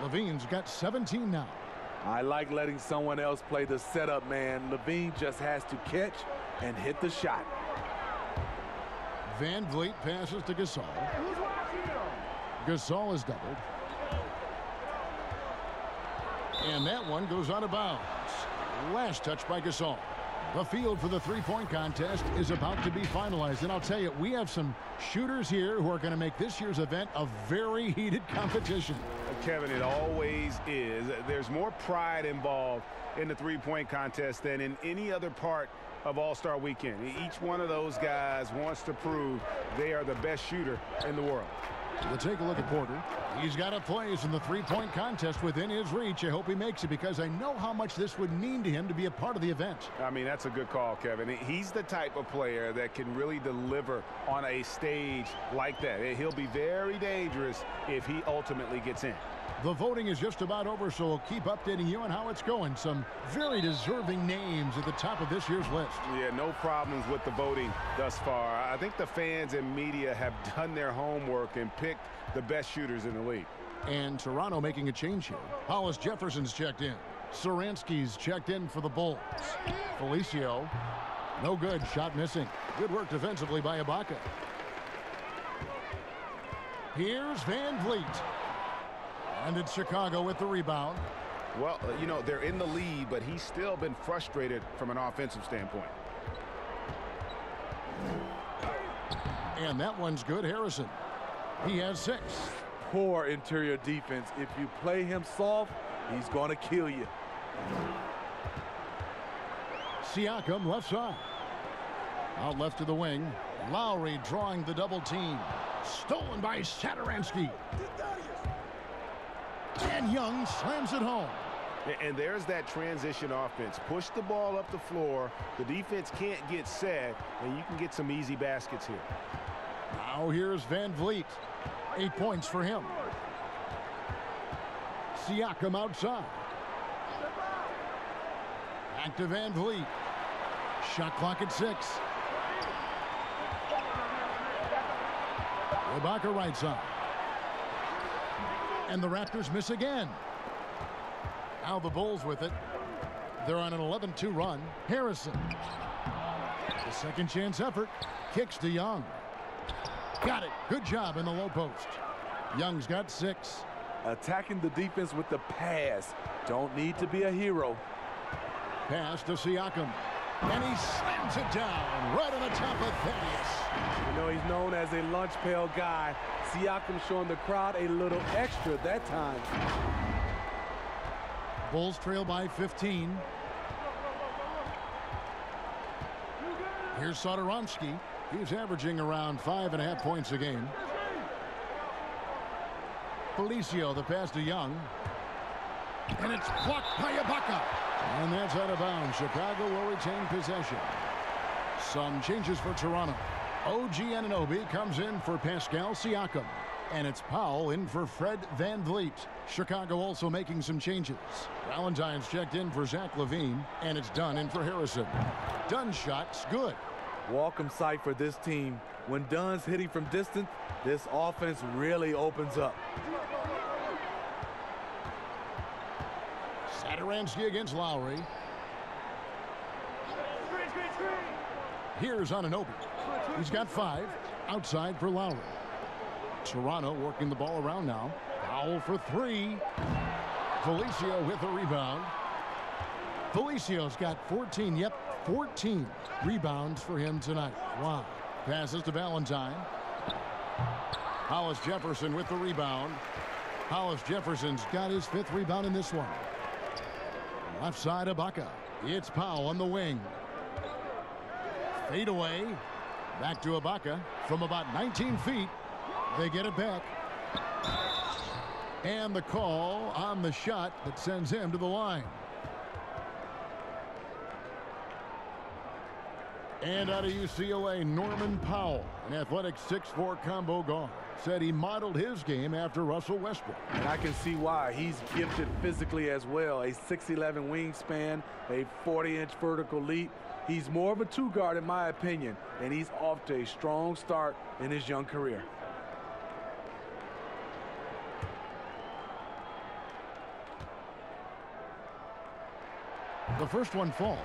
Levine's got 17 now. I like letting someone else play the setup, man. Levine just has to catch and hit the shot. Van Vliet passes to Gasol. Gasol is doubled. And that one goes out of bounds. Last touch by Gasol. The field for the three-point contest is about to be finalized. And I'll tell you, we have some shooters here who are going to make this year's event a very heated competition. Kevin, it always is. There's more pride involved in the three-point contest than in any other part of All-Star Weekend. Each one of those guys wants to prove they are the best shooter in the world. We'll take a look at Porter. He's got a place in the three-point contest within his reach. I hope he makes it because I know how much this would mean to him to be a part of the event. I mean, that's a good call, Kevin. He's the type of player that can really deliver on a stage like that. He'll be very dangerous if he ultimately gets in. The voting is just about over, so we'll keep updating you on how it's going. Some very deserving names at the top of this year's list. Yeah, no problems with the voting thus far. I think the fans and media have done their homework and picked the best shooters in the league. And Toronto making a change here. Hollis Jefferson's checked in. Saransky's checked in for the Bulls. Felicio, no good, shot missing. Good work defensively by Ibaka. Here's Van Vliet. And it's Chicago with the rebound. Well, you know, they're in the lead, but he's still been frustrated from an offensive standpoint. And that one's good, Harrison. He has 6. Poor interior defense. If you play him soft, he's going to kill you. Siakam left side. Out left to the wing. Lowry drawing the double team. Stolen by Satoransky. And Young slams it home. And there's that transition offense. Push the ball up the floor. The defense can't get set, and you can get some easy baskets here. Now here's Van Vliet. 8 points for him. Siakam outside. Back to Van Vliet. Shot clock at 6. Ibaka right side. And the Raptors miss again. Now the Bulls with it. They're on an 11-2 run. Harrison. The second chance effort. Kicks to Young. Got it. Good job in the low post. Young's got 6. Attacking the defense with the pass. Don't need to be a hero. Pass to Siakam. And he slams it down right on the top of Thaddeus. You know, he's known as a lunch pail guy. Siakam showing the crowd a little extra that time. Bulls trail by 15. Here's Satoransky. He's averaging around 5.5 points a game. Felicio, the pass to Young. And it's blocked by Ibaka. And that's out of bounds. Chicago will retain possession. Some changes for Toronto. OG Anunoby comes in for Pascal Siakam. And it's Powell in for Fred VanVleet. Chicago also making some changes. Valentine's checked in for Zach LaVine. And it's Dunn in for Harrison. Dunn's shot's good. Welcome sight for this team. When Dunn's hitting from distance, this offense really opens up. Satoransky against Lowry. Here's Anunoby. He's got 5. Outside for Lowry. Toronto working the ball around now. Foul for 3. Felicio with a rebound. Felicio's got 14. Yep, 14 rebounds for him tonight. Wow. Passes to Valentine. Hollis Jefferson with the rebound. Hollis Jefferson's got his 5th rebound in this one. Left side Ibaka. It's Powell on the wing. Fade away. Back to Ibaka from about 19 feet. They get it back. And the call on the shot that sends him to the line. And out of UCLA, Norman Powell, an athletic 6'4" combo guard, said he modeled his game after Russell Westbrook. And I can see why. He's gifted physically as well. A 6'11" wingspan, a 40-inch vertical leap. He's more of a 2-guard in my opinion, and he's off to a strong start in his young career. The first one falls.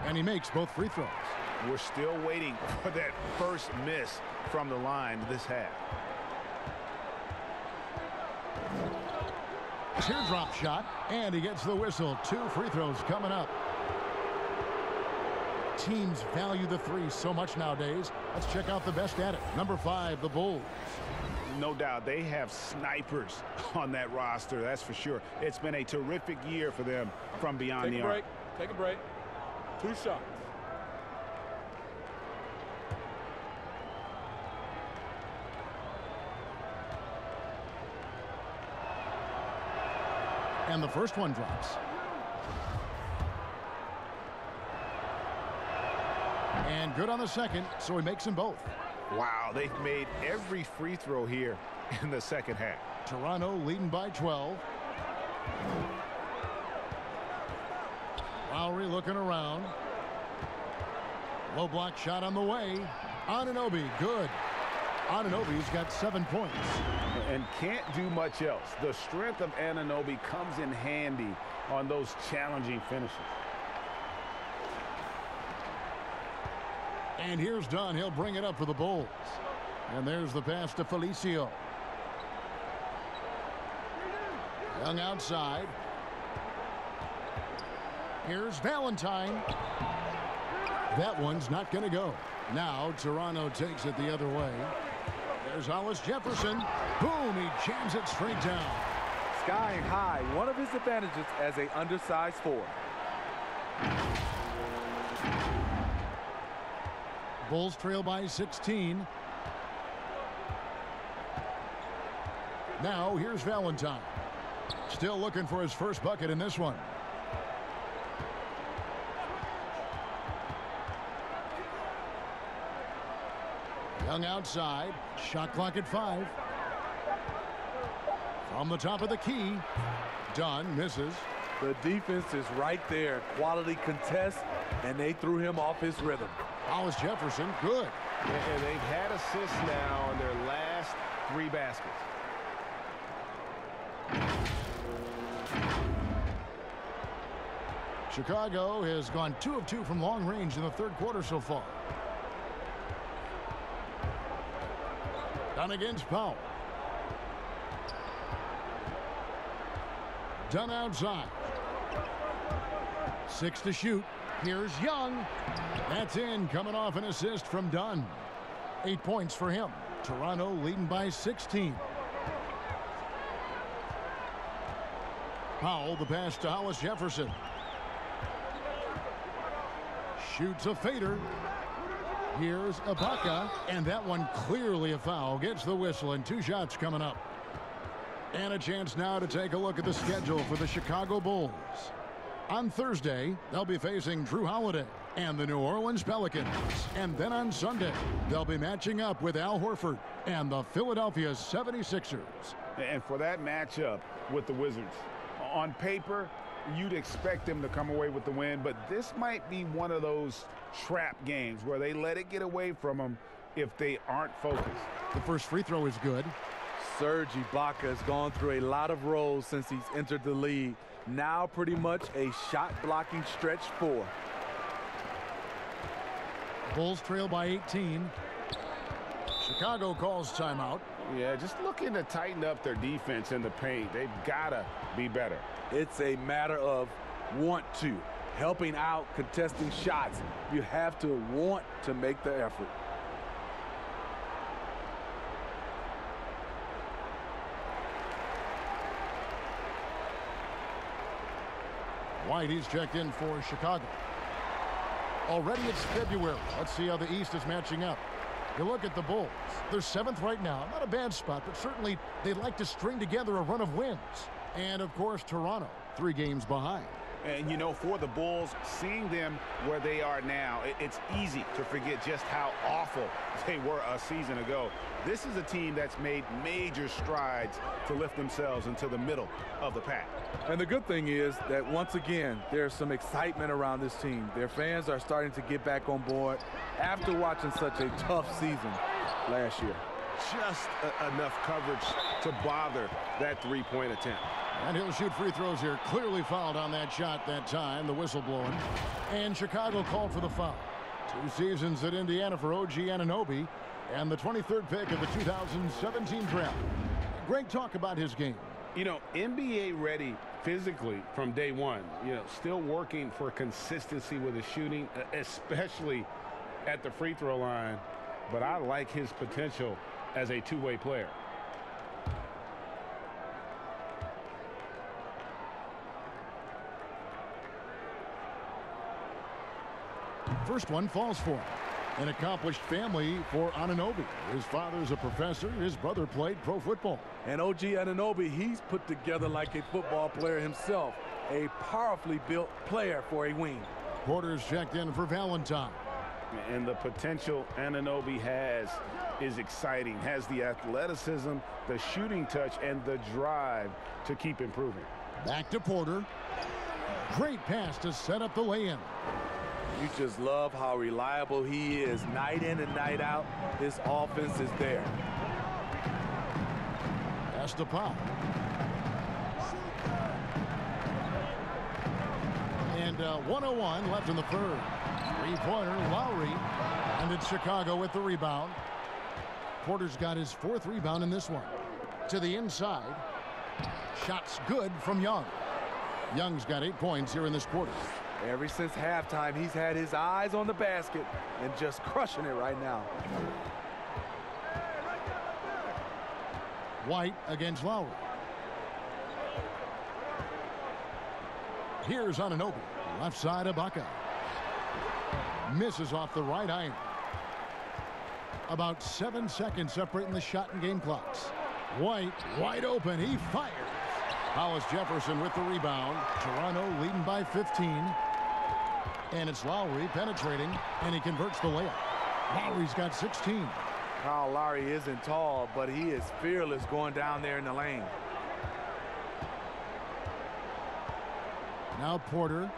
And he makes both free throws. We're still waiting for that first miss from the line this half. Teardrop shot, and he gets the whistle. 2 free throws coming up. Teams value the 3 so much nowadays. Let's check out the best at it. Number 5, the Bulls. No doubt they have snipers on that roster, that's for sure. It's been a terrific year for them from beyond the arc. Take a break. 2 shots. And the first one drops. And good on the second, so he makes them both. Wow, they've made every free throw here in the second half. Toronto leading by 12. Lowry looking around. Low block shot on the way. Anunoby, good. Anunoby's got 7 points. And can't do much else. The strength of Anunoby comes in handy on those challenging finishes. And here's Dunn. He'll bring it up for the Bulls. And there's the pass to Felicio. Young outside. Here's Valentine. That one's not going to go. Now Toronto takes it the other way. There's Hollis Jefferson. Boom, he jams it straight down. Sky high, one of his advantages as an undersized forward. Bulls trail by 16. Now here's Valentine. Still looking for his first bucket in this one. Young outside. Shot clock at 5. From the top of the key, Dunn misses. The defense is right there. Quality contest, and they threw him off his rhythm. Hollis Jefferson, good. And they've had assists now on their last 3 baskets. Chicago has gone 2 of 2 from long range in the third quarter so far. Dunn against Powell. Dunn outside. 6 to shoot. Here's Young. That's in, coming off an assist from Dunn. 8 points for him. Toronto leading by 16. Powell, the pass to Hollis Jefferson. Shoots a fader. Here's Ibaka, and that one clearly a foul. Gets the whistle, and 2 shots coming up. And a chance now to take a look at the schedule for the Chicago Bulls. On Thursday, they'll be facing Drew Holiday and the New Orleans Pelicans. And then on Sunday, they'll be matching up with Al Horford and the Philadelphia 76ers. And for that matchup with the Wizards, on paper, you'd expect them to come away with the win, but this might be one of those trap games where they let it get away from them if they aren't focused. The first free throw is good. Serge Ibaka has gone through a lot of roles since he's entered the league. Now pretty much a shot-blocking stretch 4. Bulls trail by 18. Chicago calls timeout. Yeah, just looking to tighten up their defense in the paint. They've got to be better. It's a matter of want to. Helping out, contesting shots. You have to want to make the effort. White, he's checked in for Chicago. Already it's February. Let's see how the East is matching up. You look at the Bulls. They're 7th right now. Not a bad spot, but certainly they'd like to string together a run of wins. And, of course, Toronto, 3 games behind. And, you know, for the Bulls, seeing them where they are now, it's easy to forget just how awful they were a season ago. This is a team that's made major strides to lift themselves into the middle of the pack. And the good thing is that, once again, there's some excitement around this team. Their fans are starting to get back on board after watching such a tough season last year. Just enough coverage to bother that 3-point attempt. And he'll shoot free throws here. Clearly fouled on that shot that time. The whistle blowing. And Chicago called for the foul. 2 seasons at Indiana for OG Anunoby. And the 23rd pick of the 2017 draft. Great talk about his game. You know, NBA ready physically from day one. You know, still working for consistency with his shooting, especially at the free throw line. But I like his potential as a two-way player. First one falls for him. An accomplished family for Anunoby. His father's a professor. His brother played pro football. And OG Anunoby, he's put together like a football player himself. A powerfully built player for a wing. Porter's checked in for Valentine. And the potential Anunoby has is exciting. Has the athleticism, the shooting touch, and the drive to keep improving. Back to Porter. Great pass to set up the lay-in. You just love how reliable he is night in and night out. His offense is there. Pass to Powell. And 1:01 left in the third. Three-pointer, Lowry. And it's Chicago with the rebound. Porter's got his 4th rebound in this one. To the inside. Shots good from Young. Young's got 8 points here in this quarter. Ever since halftime, he's had his eyes on the basket and just crushing it right now. White against Lowry. Here's Anunoby. Left side Ibaka. Misses off the right iron. About 7 seconds separating the shot and game clocks. White wide open. He fires. Hollis Jefferson with the rebound. Toronto leading by 15. And it's Lowry penetrating, and he converts the layup. Lowry's got 16. Kyle Lowry isn't tall, but he is fearless going down there in the lane. Now Porter.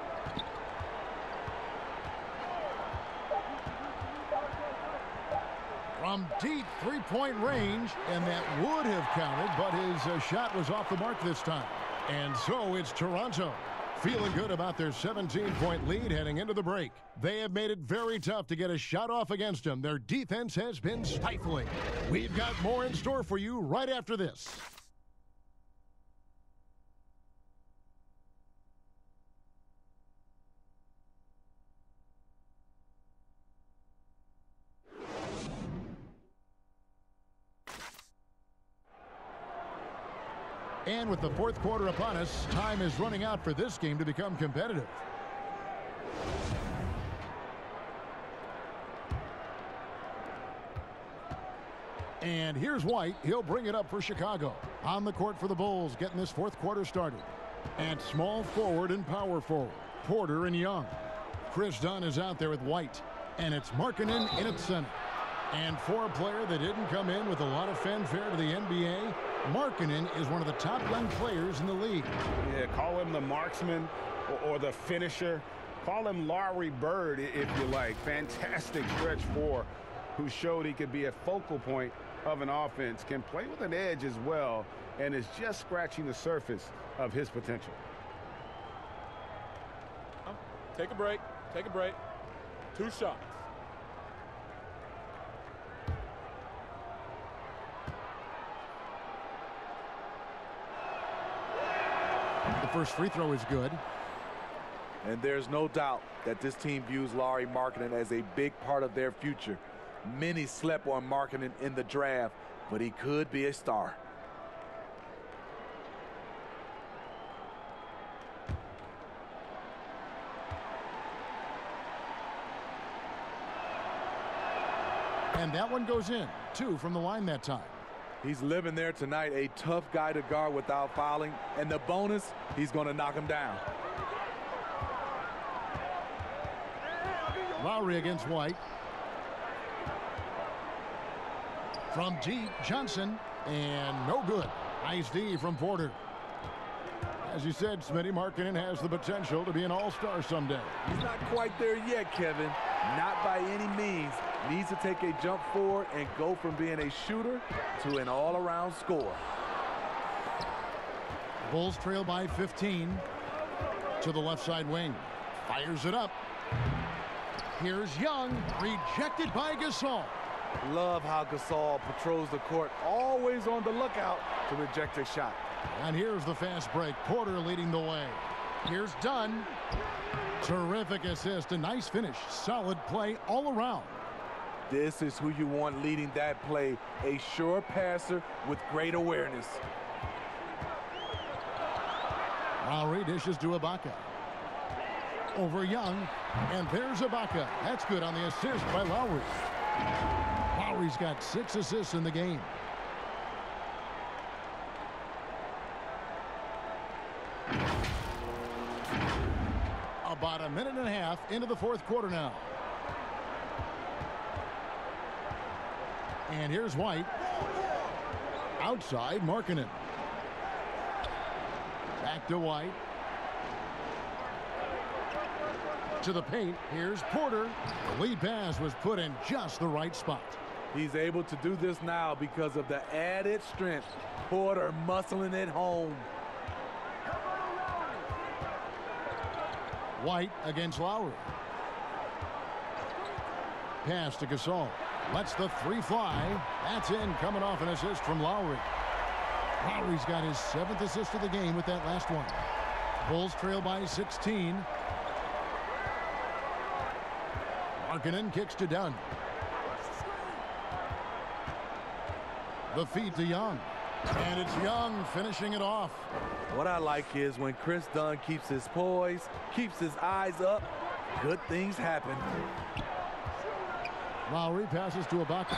From deep three-point range, and that would have counted, but his shot was off the mark this time. And so it's Toronto feeling good about their 17-point lead heading into the break. They have made it very tough to get a shot off against them. Their defense has been stifling. We've got more in store for you right after this. And with the fourth quarter upon us, time is running out for this game to become competitive. And here's White. He'll bring it up for Chicago. On the court for the Bulls, getting this fourth quarter started. At small forward and power forward, Porter and Young. Chris Dunn is out there with White. And it's Markkanen in at center. And for a player that didn't come in with a lot of fanfare to the NBA, Markkanen is one of the top young players in the league. Yeah, call him the marksman or the finisher. Call him Larry Bird if you like. Fantastic stretch four who showed he could be a focal point of an offense, can play with an edge as well, and is just scratching the surface of his potential. Take a break. Take a break. 2 shots. The first free throw is good. And there's no doubt that this team views Lauri Markkanen as a big part of their future. Many slept on Markkanen in the draft, but he could be a star. And that one goes in. 2 from the line that time. He's living there tonight, a tough guy to guard without fouling. And the bonus, he's going to knock him down. Lowry against White. From deep, Johnson, and no good. Nice D from Porter. As you said, Smitty, Markkanen has the potential to be an all-star someday. He's not quite there yet, Kevin. Not by any means. Needs to take a jump forward and go from being a shooter to an all-around scorer. Bulls trail by 15 to the left side wing. Fires it up. Here's Young, rejected by Gasol. Love how Gasol patrols the court, always on the lookout to reject a shot. And here's the fast break. Porter leading the way. Here's Dunn. Terrific assist, a nice finish. Solid play all around. This is who you want leading that play. A sure passer with great awareness. Lowry dishes to Ibaka. Over Young, and there's Ibaka. That's good on the assist by Lowry. Lowry's got 6 assists in the game. About a minute and a half into the fourth quarter now. And here's White. Outside, Markkanen. Back to White. To the paint. Here's Porter. The lead pass was put in just the right spot. He's able to do this now because of the added strength. Porter muscling it home. White against Lowry. Pass to Gasol. Lets the 3 fly. That's in, coming off an assist from Lowry. Lowry's got his 7th assist of the game with that last one. Bulls trail by 16. Markkanen kicks to Dunn. The feed to Young. And it's Young finishing it off. What I like is when Chris Dunn keeps his poise, keeps his eyes up, good things happen. Lowry passes to Ibaka.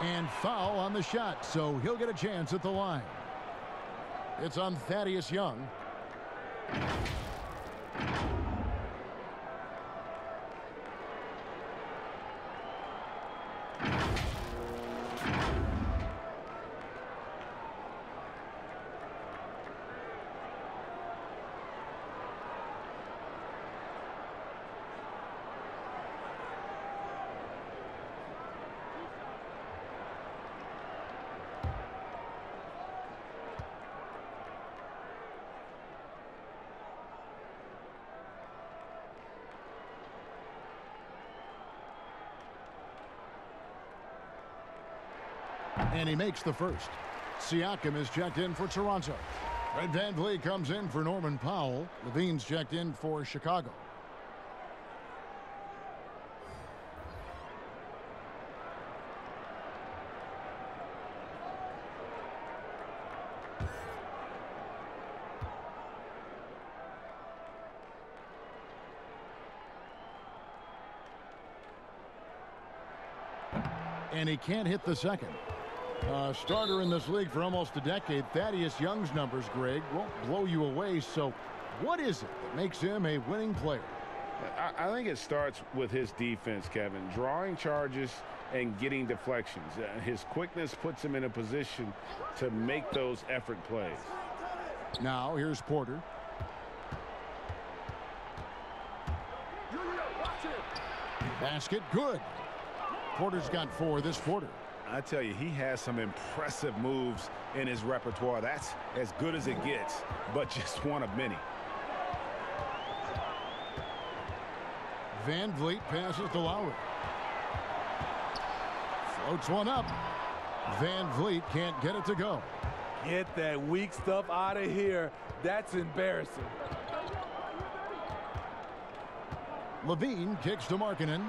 And foul on the shot, so he'll get a chance at the line. It's on Thaddeus Young. And he makes the first. Siakam is checked in for Toronto. Fred VanVleet comes in for Norman Powell. Levine's checked in for Chicago. And he can't hit the second. Starter in this league for almost a decade. Thaddeus Young's numbers, Greg, won't blow you away. So what is it that makes him a winning player? I think it starts with his defense, Kevin. Drawing charges and getting deflections. His quickness puts him in a position to make those effort plays. Now here's Porter. Basket good. Porter's got 4 this quarter. I tell you, he has some impressive moves in his repertoire. That's as good as it gets, but just one of many. VanVleet passes to Lowry. Floats one up. VanVleet can't get it to go. Get that weak stuff out of here. That's embarrassing. Levine kicks to Markkanen.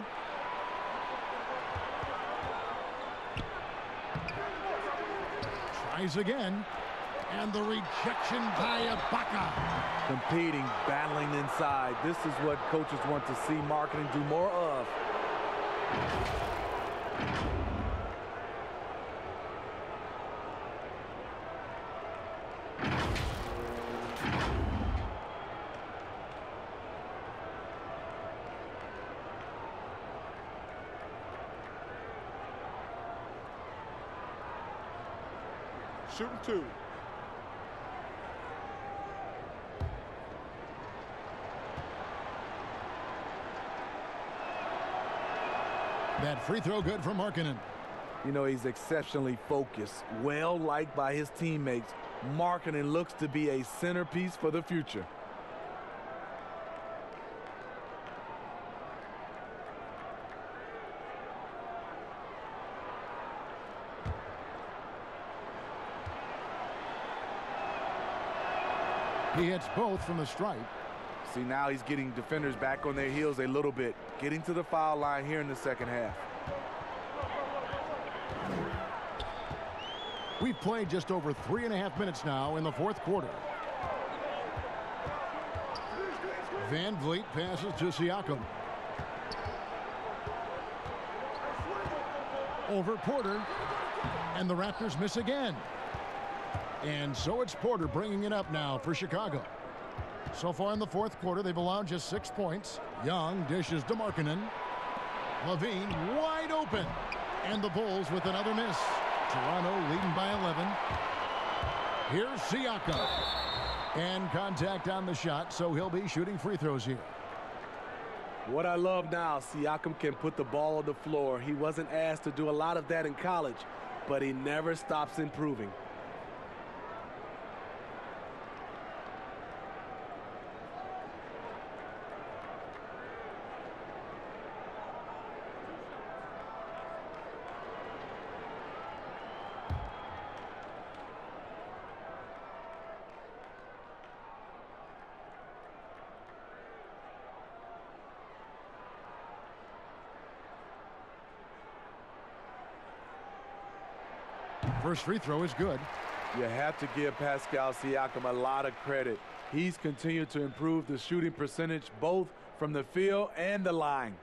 Tries again. And the rejection by Ibaka. Competing, battling inside. This is what coaches want to see Markkanen do more of. Shooting 2. That free throw good for Markkanen. You know, he's exceptionally focused, well liked by his teammates. Markkanen looks to be a centerpiece for the future. He hits both from the stripe. See, now he's getting defenders back on their heels a little bit, getting to the foul line here in the second half. We've played just over 3.5 minutes now in the fourth quarter. VanVleet passes to Siakam. Over Porter. And the Raptors miss again. And so it's Porter bringing it up now for Chicago. So far in the fourth quarter, they've allowed just 6 points. Young dishes to Markkanen. Levine wide open. And the Bulls with another miss. Toronto leading by 11. Here's Siakam. And contact on the shot, so he'll be shooting free throws here. What I love now, Siakam can put the ball on the floor. He wasn't asked to do a lot of that in college, but he never stops improving. First free throw is good. You have to give Pascal Siakam a lot of credit. He's continued to improve the shooting percentage both from the field and the line.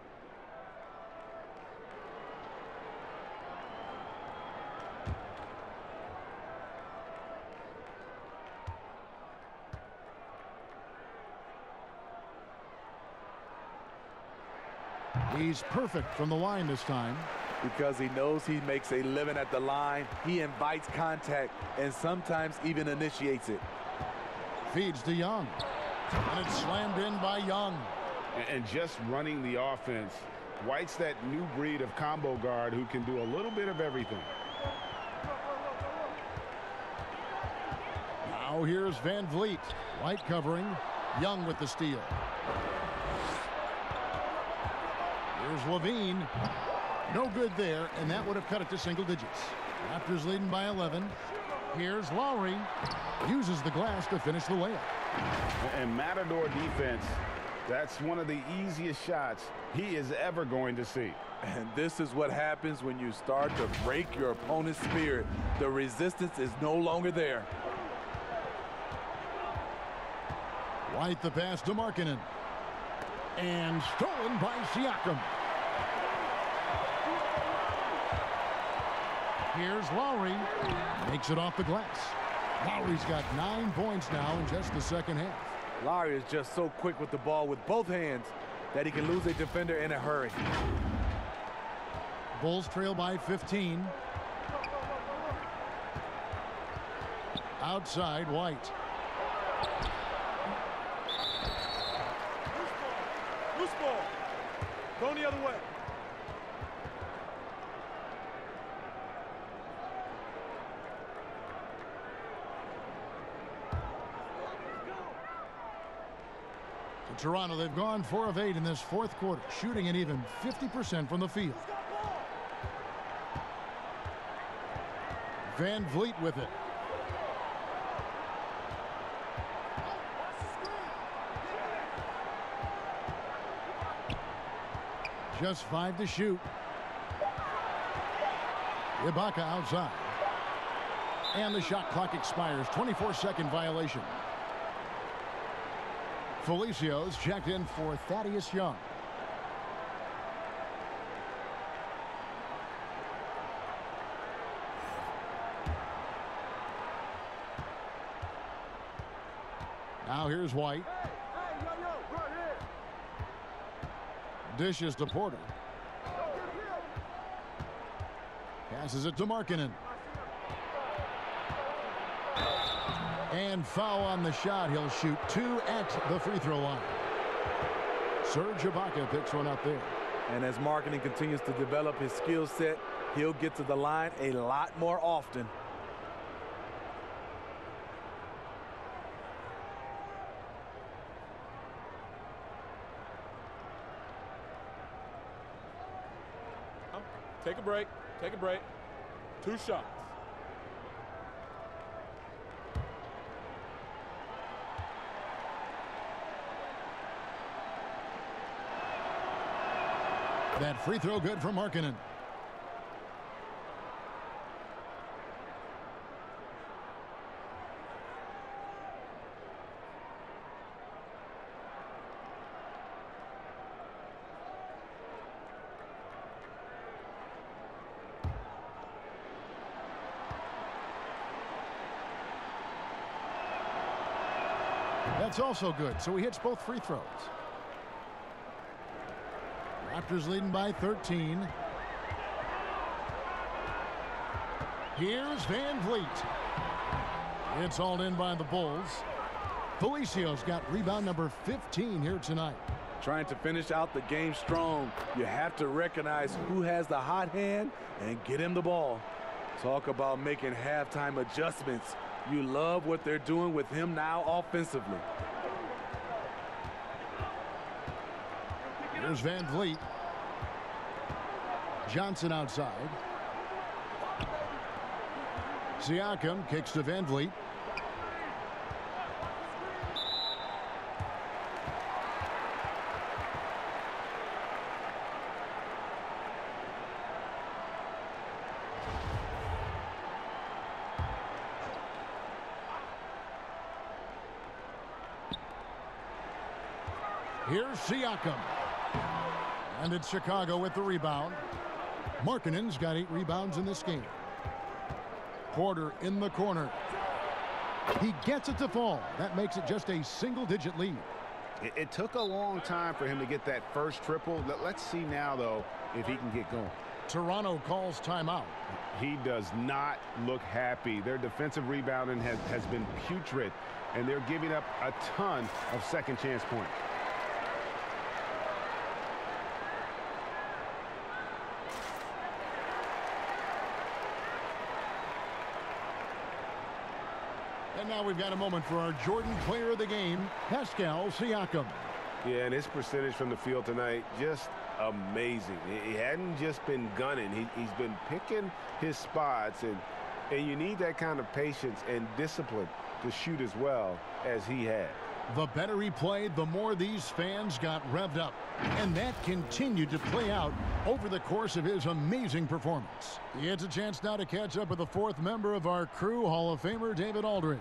He's perfect from the line this time. Because he knows he makes a living at the line, he invites contact and sometimes even initiates it. Feeds to Young. And it's slammed in by Young. And just running the offense, White's that new breed of combo guard who can do a little bit of everything. Now here's VanVleet. White covering. Young with the steal. Here's Levine. No good there, and that would have cut it to single digits. Raptors leading by 11. Here's Lowry. Uses the glass to finish the layup. And Matador defense, that's one of the easiest shots he is ever going to see. And this is what happens when you start to break your opponent's spirit. The resistance is no longer there. White the pass to Markkanen. And stolen by Siakam. Here's Lowry. Makes it off the glass. Lowry's got 9 points now in just the second half. Lowry is just so quick with the ball with both hands that he can lose a defender in a hurry. Bulls trail by 15. Outside, White. Loose ball. Going the other way. Toronto, they've gone 4 of 8 in this fourth quarter, shooting an even 50% from the field. Van Vliet with it. Just 5 to shoot. Ibaka outside. And the shot clock expires. 24-second violation. Felicio's checked in for Thaddeus Young. Now here's White. Dishes to Porter. Passes it to Markkanen. And foul on the shot. He'll shoot 2 at the free throw line. Serge Ibaka picks one up there. And as Markkanen continues to develop his skill set, he'll get to the line a lot more often. Take a break. Take a break. 2 shots. That free throw good for Markkanen. That's also good, so he hits both free throws. Raptors leading by 13. Here's Van Vliet. It's hauled in by the Bulls. Felicio's got rebound number 15 here tonight. Trying to finish out the game strong. You have to recognize who has the hot hand and get him the ball. Talk about making halftime adjustments. You love what they're doing with him now offensively. Here's Van Vliet. Johnson outside. Siakam kicks to Van Vliet. Here's Siakam. And it's Chicago with the rebound. Markkanen's got 8 rebounds in this game. Porter in the corner. He gets it to fall. That makes it just a single-digit lead. It took a long time for him to get that first triple. Let's see now, though, if he can get going. Toronto calls timeout. He does not look happy. Their defensive rebounding has been putrid, and they're giving up a ton of second-chance points. And now we've got a moment for our Jordan Player of the Game, Pascal Siakam. Yeah, and his percentage from the field tonight, just amazing. He hadn't just been gunning. He's been picking his spots, and you need that kind of patience and discipline to shoot as well as he had. The better he played, the more these fans got revved up. And that continued to play out over the course of his amazing performance. He gets a chance now to catch up with the fourth member of our crew, Hall of Famer David Aldridge.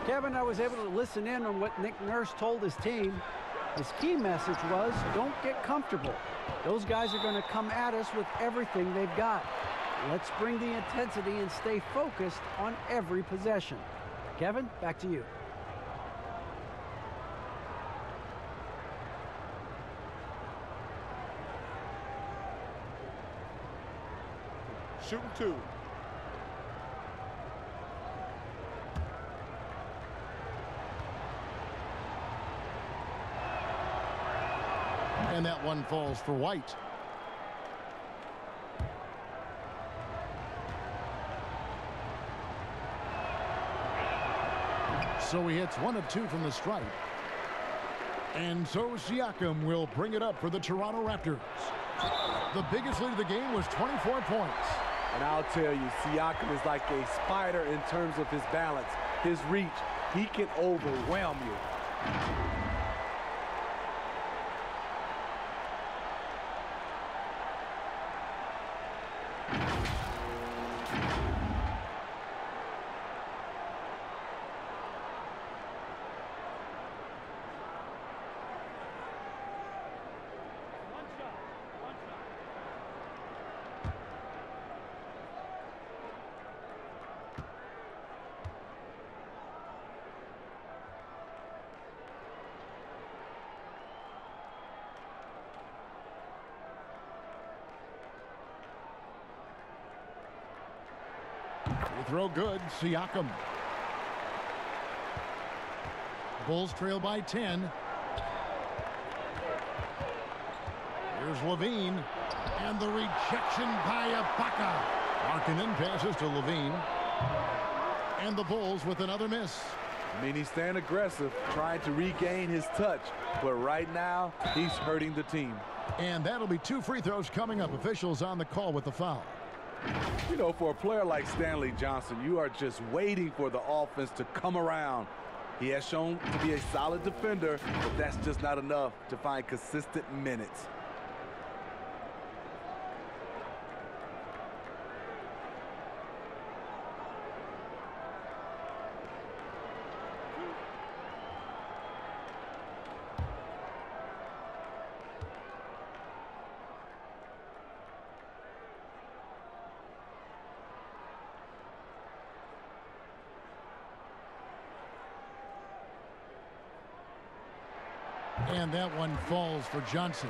Kevin, I was able to listen in on what Nick Nurse told his team. His key message was, don't get comfortable. Those guys are going to come at us with everything they've got. Let's bring the intensity and stay focused on every possession. Kevin, back to you. Shooting 2. And that one falls for White. So he hits 1 of 2 from the stripe. And so Siakam will bring it up for the Toronto Raptors. The biggest lead of the game was 24 points. And I'll tell you, Siakam is like a spider in terms of his balance, his reach. He can overwhelm you. Throw good, Siakam. Bulls trail by 10. Here's Levine. And the rejection by Ibaka. Markkanen passes to Levine. And the Bulls with another miss. I mean, he's staying aggressive, trying to regain his touch. But right now, he's hurting the team. And that'll be 2 free throws coming up. Officials on the call with the foul. You know, for a player like Stanley Johnson, you are just waiting for the offense to come around. He has shown to be a solid defender, but that's just not enough to find consistent minutes. And that one falls for Johnson.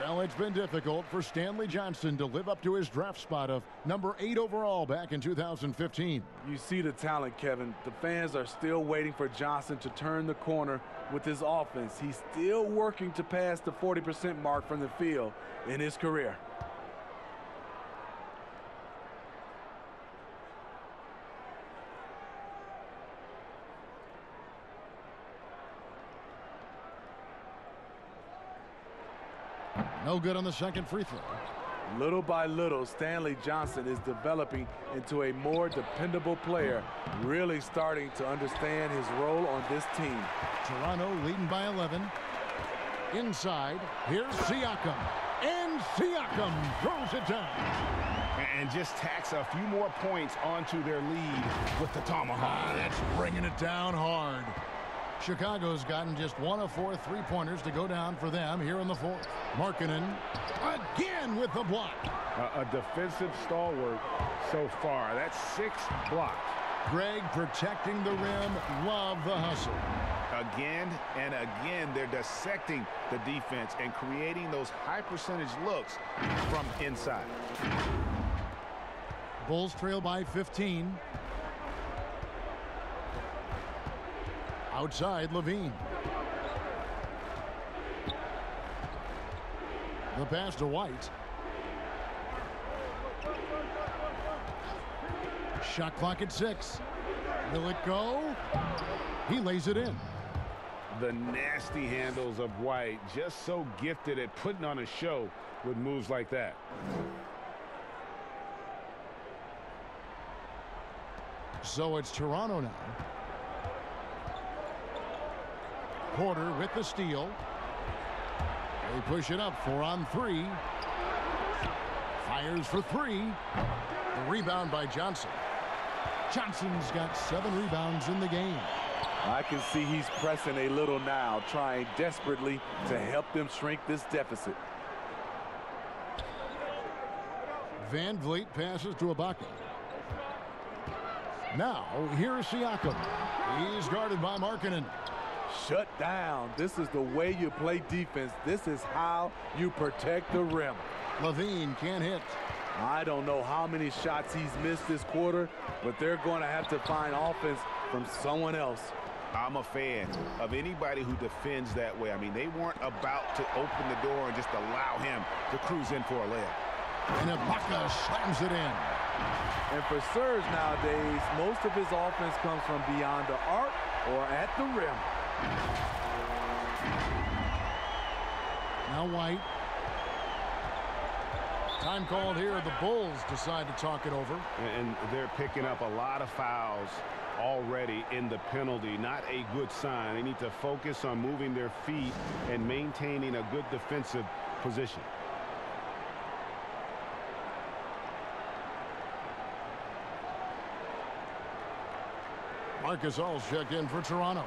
Well, it's been difficult for Stanley Johnson to live up to his draft spot of number 8 overall back in 2015. You see the talent, Kevin. The fans are still waiting for Johnson to turn the corner with his offense. He's still working to pass the 40% mark from the field in his career. No good on the second free throw. Little by little, Stanley Johnson is developing into a more dependable player, really starting to understand his role on this team. Toronto leading by 11. Inside, here's Siakam. And Siakam throws it down. And just tacks a few more points onto their lead with the tomahawk. That's bringing it down hard. Chicago's gotten just 1 of 4 three-pointers to go down for them here in the fourth. Markkanen again with the block. A defensive stalwart so far. That's 6 blocks. Greg protecting the rim. Love the hustle. Again and again, they're dissecting the defense and creating those high-percentage looks from inside. Bulls trail by 15. Outside, Levine. The pass to White. Shot clock at 6. Will it go? He lays it in. the nasty handles of White. Just so gifted at putting on a show with moves like that. So it's Toronto now. Porter with the steal. They push it up 4-on-3. Fires for 3. The rebound by Johnson. Johnson's got 7 rebounds in the game. I can see he's pressing a little now, trying desperately to help them shrink this deficit. Van Vliet passes to Ibaka. Now, here's Siakam. He's guarded by Markkanen. Shut down. This is the way you play defense. This is how you protect the rim. LaVine can't hit. I don't know how many shots he's missed this quarter, but they're going to have to find offense from someone else. I'm a fan of anybody who defends that way. I mean, they weren't about to open the door and just allow him to cruise in for a layup. And Ibaka slams it in. And for Serge nowadays, most of his offense comes from beyond the arc or at the rim. Now White. Time called here. The Bulls decide to talk it over. And they're picking up a lot of fouls already in the penalty. Not a good sign. They need to focus on moving their feet and maintaining a good defensive position. Marc Gasol's check in for Toronto.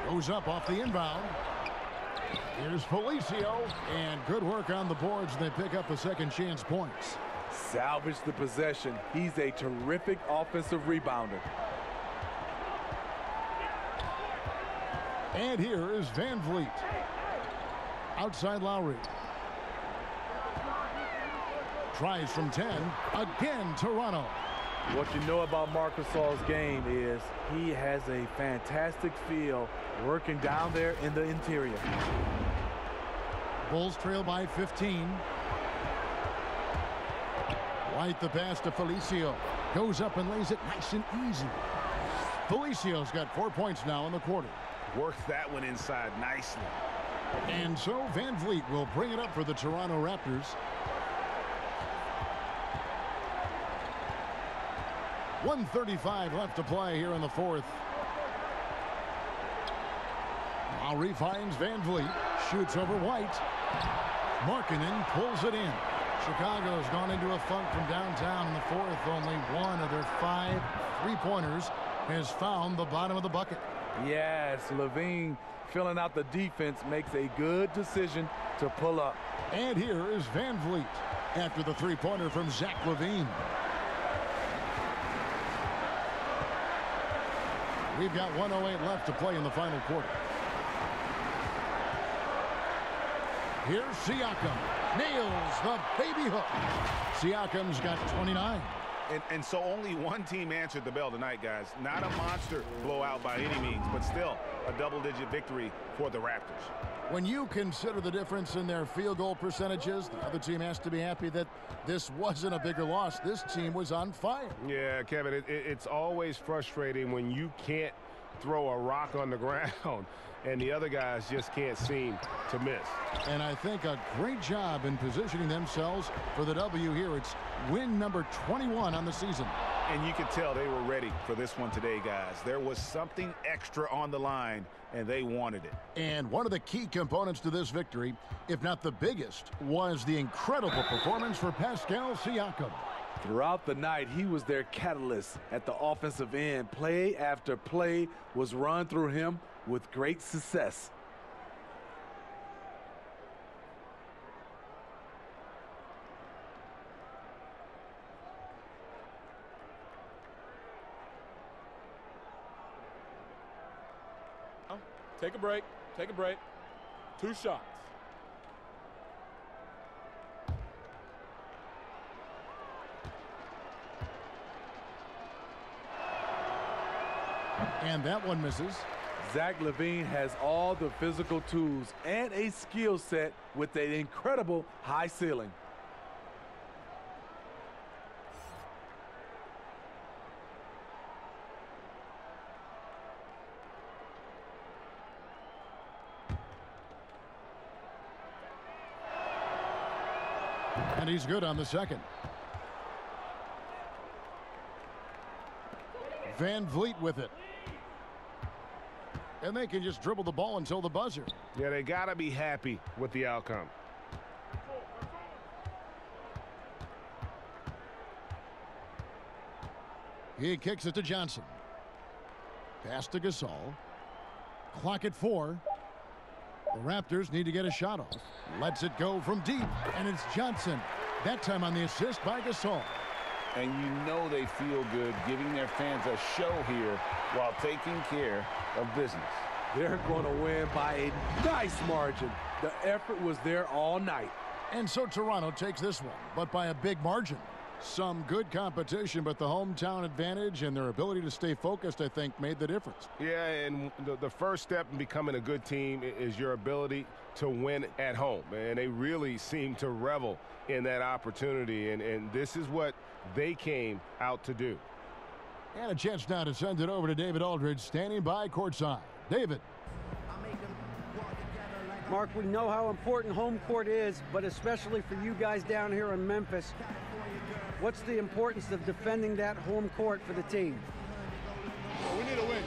Goes up off the inbound. Here's Felicio, and good work on the boards. They pick up the second chance points. Salvage the possession. He's a terrific offensive rebounder. And here is Van Vliet. Outside Lowry. Tries from 10. Again, Toronto. What you know about Marc Gasol's game is he has a fantastic feel working down there in the interior. Bulls trail by 15. White the pass to Felicio. Goes up and lays it nice and easy. Felicio's got 4 points now in the quarter. Worked that one inside nicely. And so Van Vliet will bring it up for the Toronto Raptors. .135 left to play here in the fourth. Lowry finds Van Vliet. Shoots over White. Markkanen pulls it in. Chicago's gone into a funk from downtown in the fourth. Only one of their 5 3-pointers has found the bottom of the bucket. Yes, LaVine filling out the defense makes a good decision to pull up. And here is Van Vliet after the 3-pointer from Zach LaVine. We've got 1:08 left to play in the final quarter. Here's Siakam. Nails the baby hook. Siakam's got 29. And so only one team answered the bell tonight, guys. Not a monster blowout by any means, but still a double-digit victory for the Raptors. When you consider the difference in their field goal percentages, the other team has to be happy that this wasn't a bigger loss. This team was on fire. Yeah, Kevin, it's always frustrating when you can't throw a rock on the ground and the other guys just can't seem to miss. And I think a great job in positioning themselves for the W here. It's win number 21 on the season. And you could tell they were ready for this one today, guys. There was something extra on the line, and they wanted it. And one of the key components to this victory, if not the biggest, was the incredible performance for Pascal Siakam. Throughout the night, he was their catalyst at the offensive end. Play after play was run through him with great success. Take a break. Take a break. 2 shots. And that one misses. Zach LaVine has all the physical tools and a skill set with an incredible high ceiling. And he's good on the second. Van Vliet with it. And they can just dribble the ball until the buzzer. Yeah, they got to be happy with the outcome. He kicks it to Johnson. Pass to Gasol. Clock at 4. The Raptors need to get a shot off. Lets it go from deep, and it's Johnson. That time on the assist by Gasol. And you know they feel good giving their fans a show here while taking care of business. They're going to win by a nice margin. The effort was there all night. And so Toronto takes this one, but by a big margin. Some good competition, but the hometown advantage and their ability to stay focused, I think, made the difference. Yeah, and the first step in becoming a good team is your ability to win at home. And they really seem to revel in that opportunity, and this is what they came out to do. And a chance now to send it over to David Aldridge, standing by courtside. David. Mark, we know how important home court is, but especially for you guys down here in Memphis. What's the importance of defending that home court for the team? We need to win.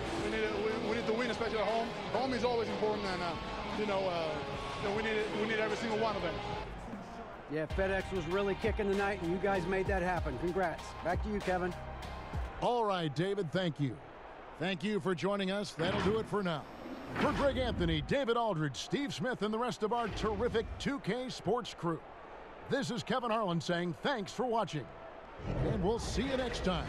We need to win, especially at home. Home is always important, and we need every single one of them. Yeah, FedEx was really kicking tonight, and you guys made that happen. Congrats. Back to you, Kevin. All right, David, thank you. Thank you for joining us. That'll do it for now. For Greg Anthony, David Aldridge, Steve Smith, and the rest of our terrific 2K Sports crew, this is Kevin Harlan saying thanks for watching. And we'll see you next time.